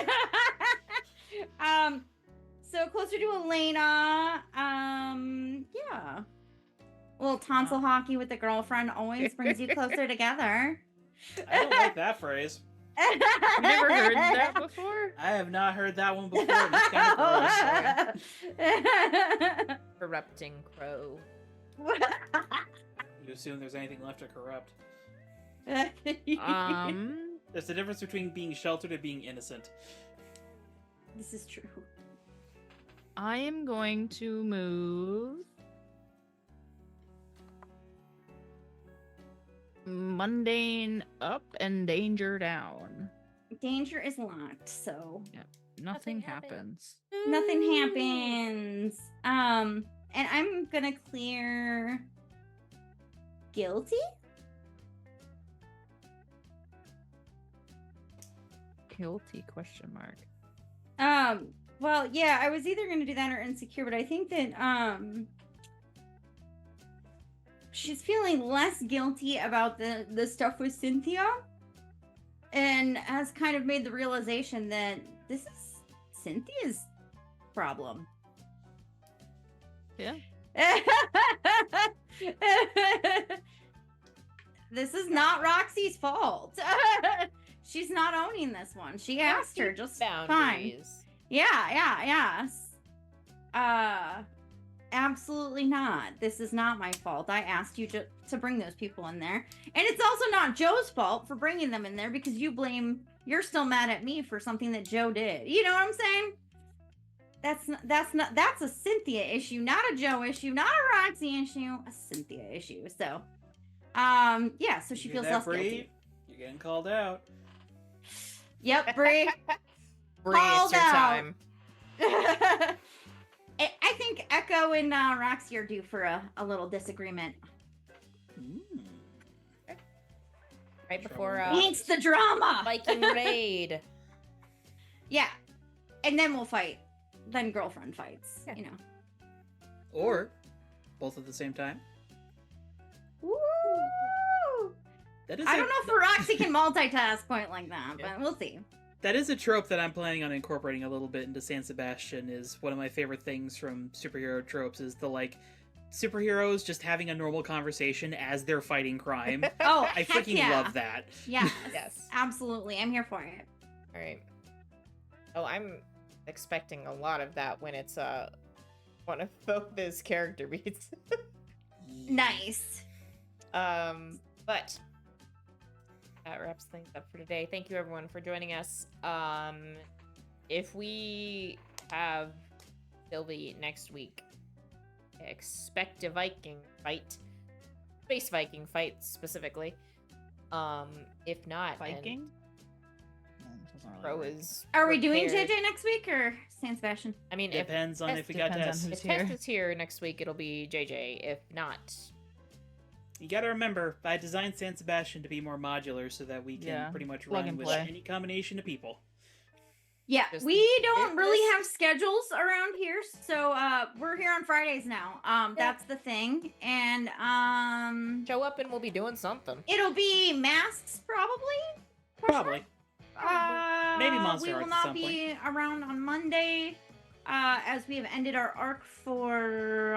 So closer to Elena. Yeah. A little tonsil hockey with a girlfriend always brings you closer together. I don't like that phrase. You never heard that before? I have not heard that one before. And it's kind of gross. Corrupting crow. You assume there's anything left to corrupt. Um, There's a difference between being sheltered and being innocent. This is true. I am going to move mundane up and danger down. Danger is locked, so Nothing Nothing happens. happens. nothing happens. And I'm gonna clear guilty. Guilty question mark. Well, yeah, I was either gonna do that or insecure, but I think that she's feeling less guilty about the stuff with Cynthia, and has kind of made the realization that this is Cynthia's problem. Yeah. This is not Roxy's fault. She's not owning this one. She asked her just fine. Boundaries. Yeah. Absolutely not. This is not my fault. I asked you to bring those people in there. And it's also not Joe's fault for bringing them in there because you're still mad at me for something that Joe did. You know what I'm saying? That's a Cynthia issue, not a Joe issue, not a Roxy issue, a Cynthia issue. So, yeah, so she You feels hear that, less Bree? guilty. You're getting called out. Yep, Bree. Bree, it's Called your out. time. I think Echo and Roxy are due for a little disagreement. Right before Hates the drama. Viking raid. Yeah, and then we'll fight. Then girlfriend fights. Yeah. You know. Or both at the same time. Woo! That is I don't know if Roxy can multitask quite like that, Yeah. but we'll see. That is a trope that I'm planning on incorporating a little bit into San Sebastian. Is one of my favorite things from superhero tropes is the superheroes just having a normal conversation as they're fighting crime. Oh, I heck freaking yeah. love that. Yes. Yes. Absolutely. I'm here for it. All right. Oh, I'm expecting a lot of that when it's one of Thoth's character beats. Nice. But that wraps things up for today. Thank you everyone for joining us. If we have Sylvie next week, expect a Viking fight. Space Viking fight specifically. If not, Viking? Crow is Are we doing prepared. JJ next week or San Sebastian? I mean, if Depends on if we got Depends on Tess. who's If Test here. is here next week, it'll be JJ. If not, You gotta remember, I designed San Sebastian to be more modular so that we can Yeah, pretty much plug run and with play. any combination of people. Yeah, Just we don't hit really this. have schedules around here, so we're here on Fridays now. That's the thing, and show up and we'll be doing something. it'll be masks probably. Probably. Maybe Monster We will Arts at not some be around on Monday, as we have ended our arc for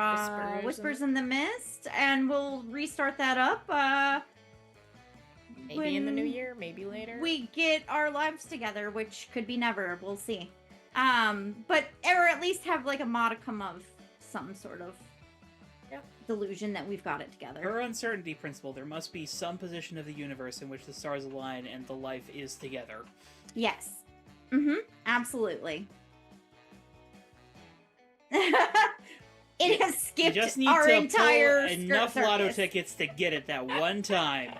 Whispers in the Mist, and we'll restart that up. Maybe in the new when year, maybe later. we get our lives together, which could be never. We'll see. But or at least have like a modicum of some sort of delusion that we've got it together. Per uncertainty principle, there must be some position of the universe in which the stars align and the life is together. Yes. Absolutely. It has You skipped just need our to entire pull enough lotto circus. tickets to get it that one time.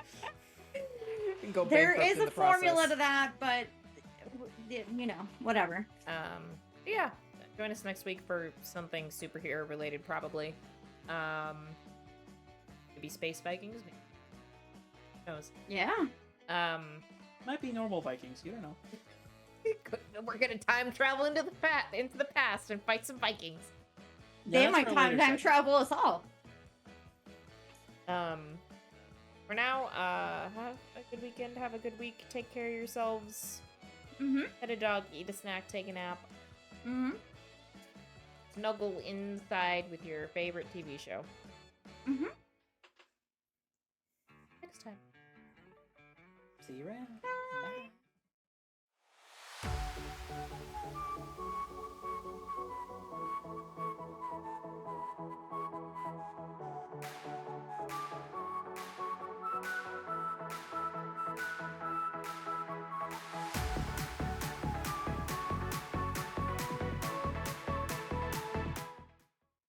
Go There bankrupt is in a the formula process. to that, but you know, whatever. Yeah. Join us next week for something superhero related, probably. Maybe Space Vikings. Maybe. Who knows? Yeah. Might be normal Vikings. You don't know. We're gonna time travel into the past and fight some Vikings. Yeah, They that's might for a time later time segment. travel us all. For now, have a good weekend. Have a good week. Take care of yourselves. Mm-hmm. Pet a dog. Eat a snack. Take a nap. Mm-hmm. Snuggle inside with your favorite TV show. Mm-hmm. Next time. See you around. Bye.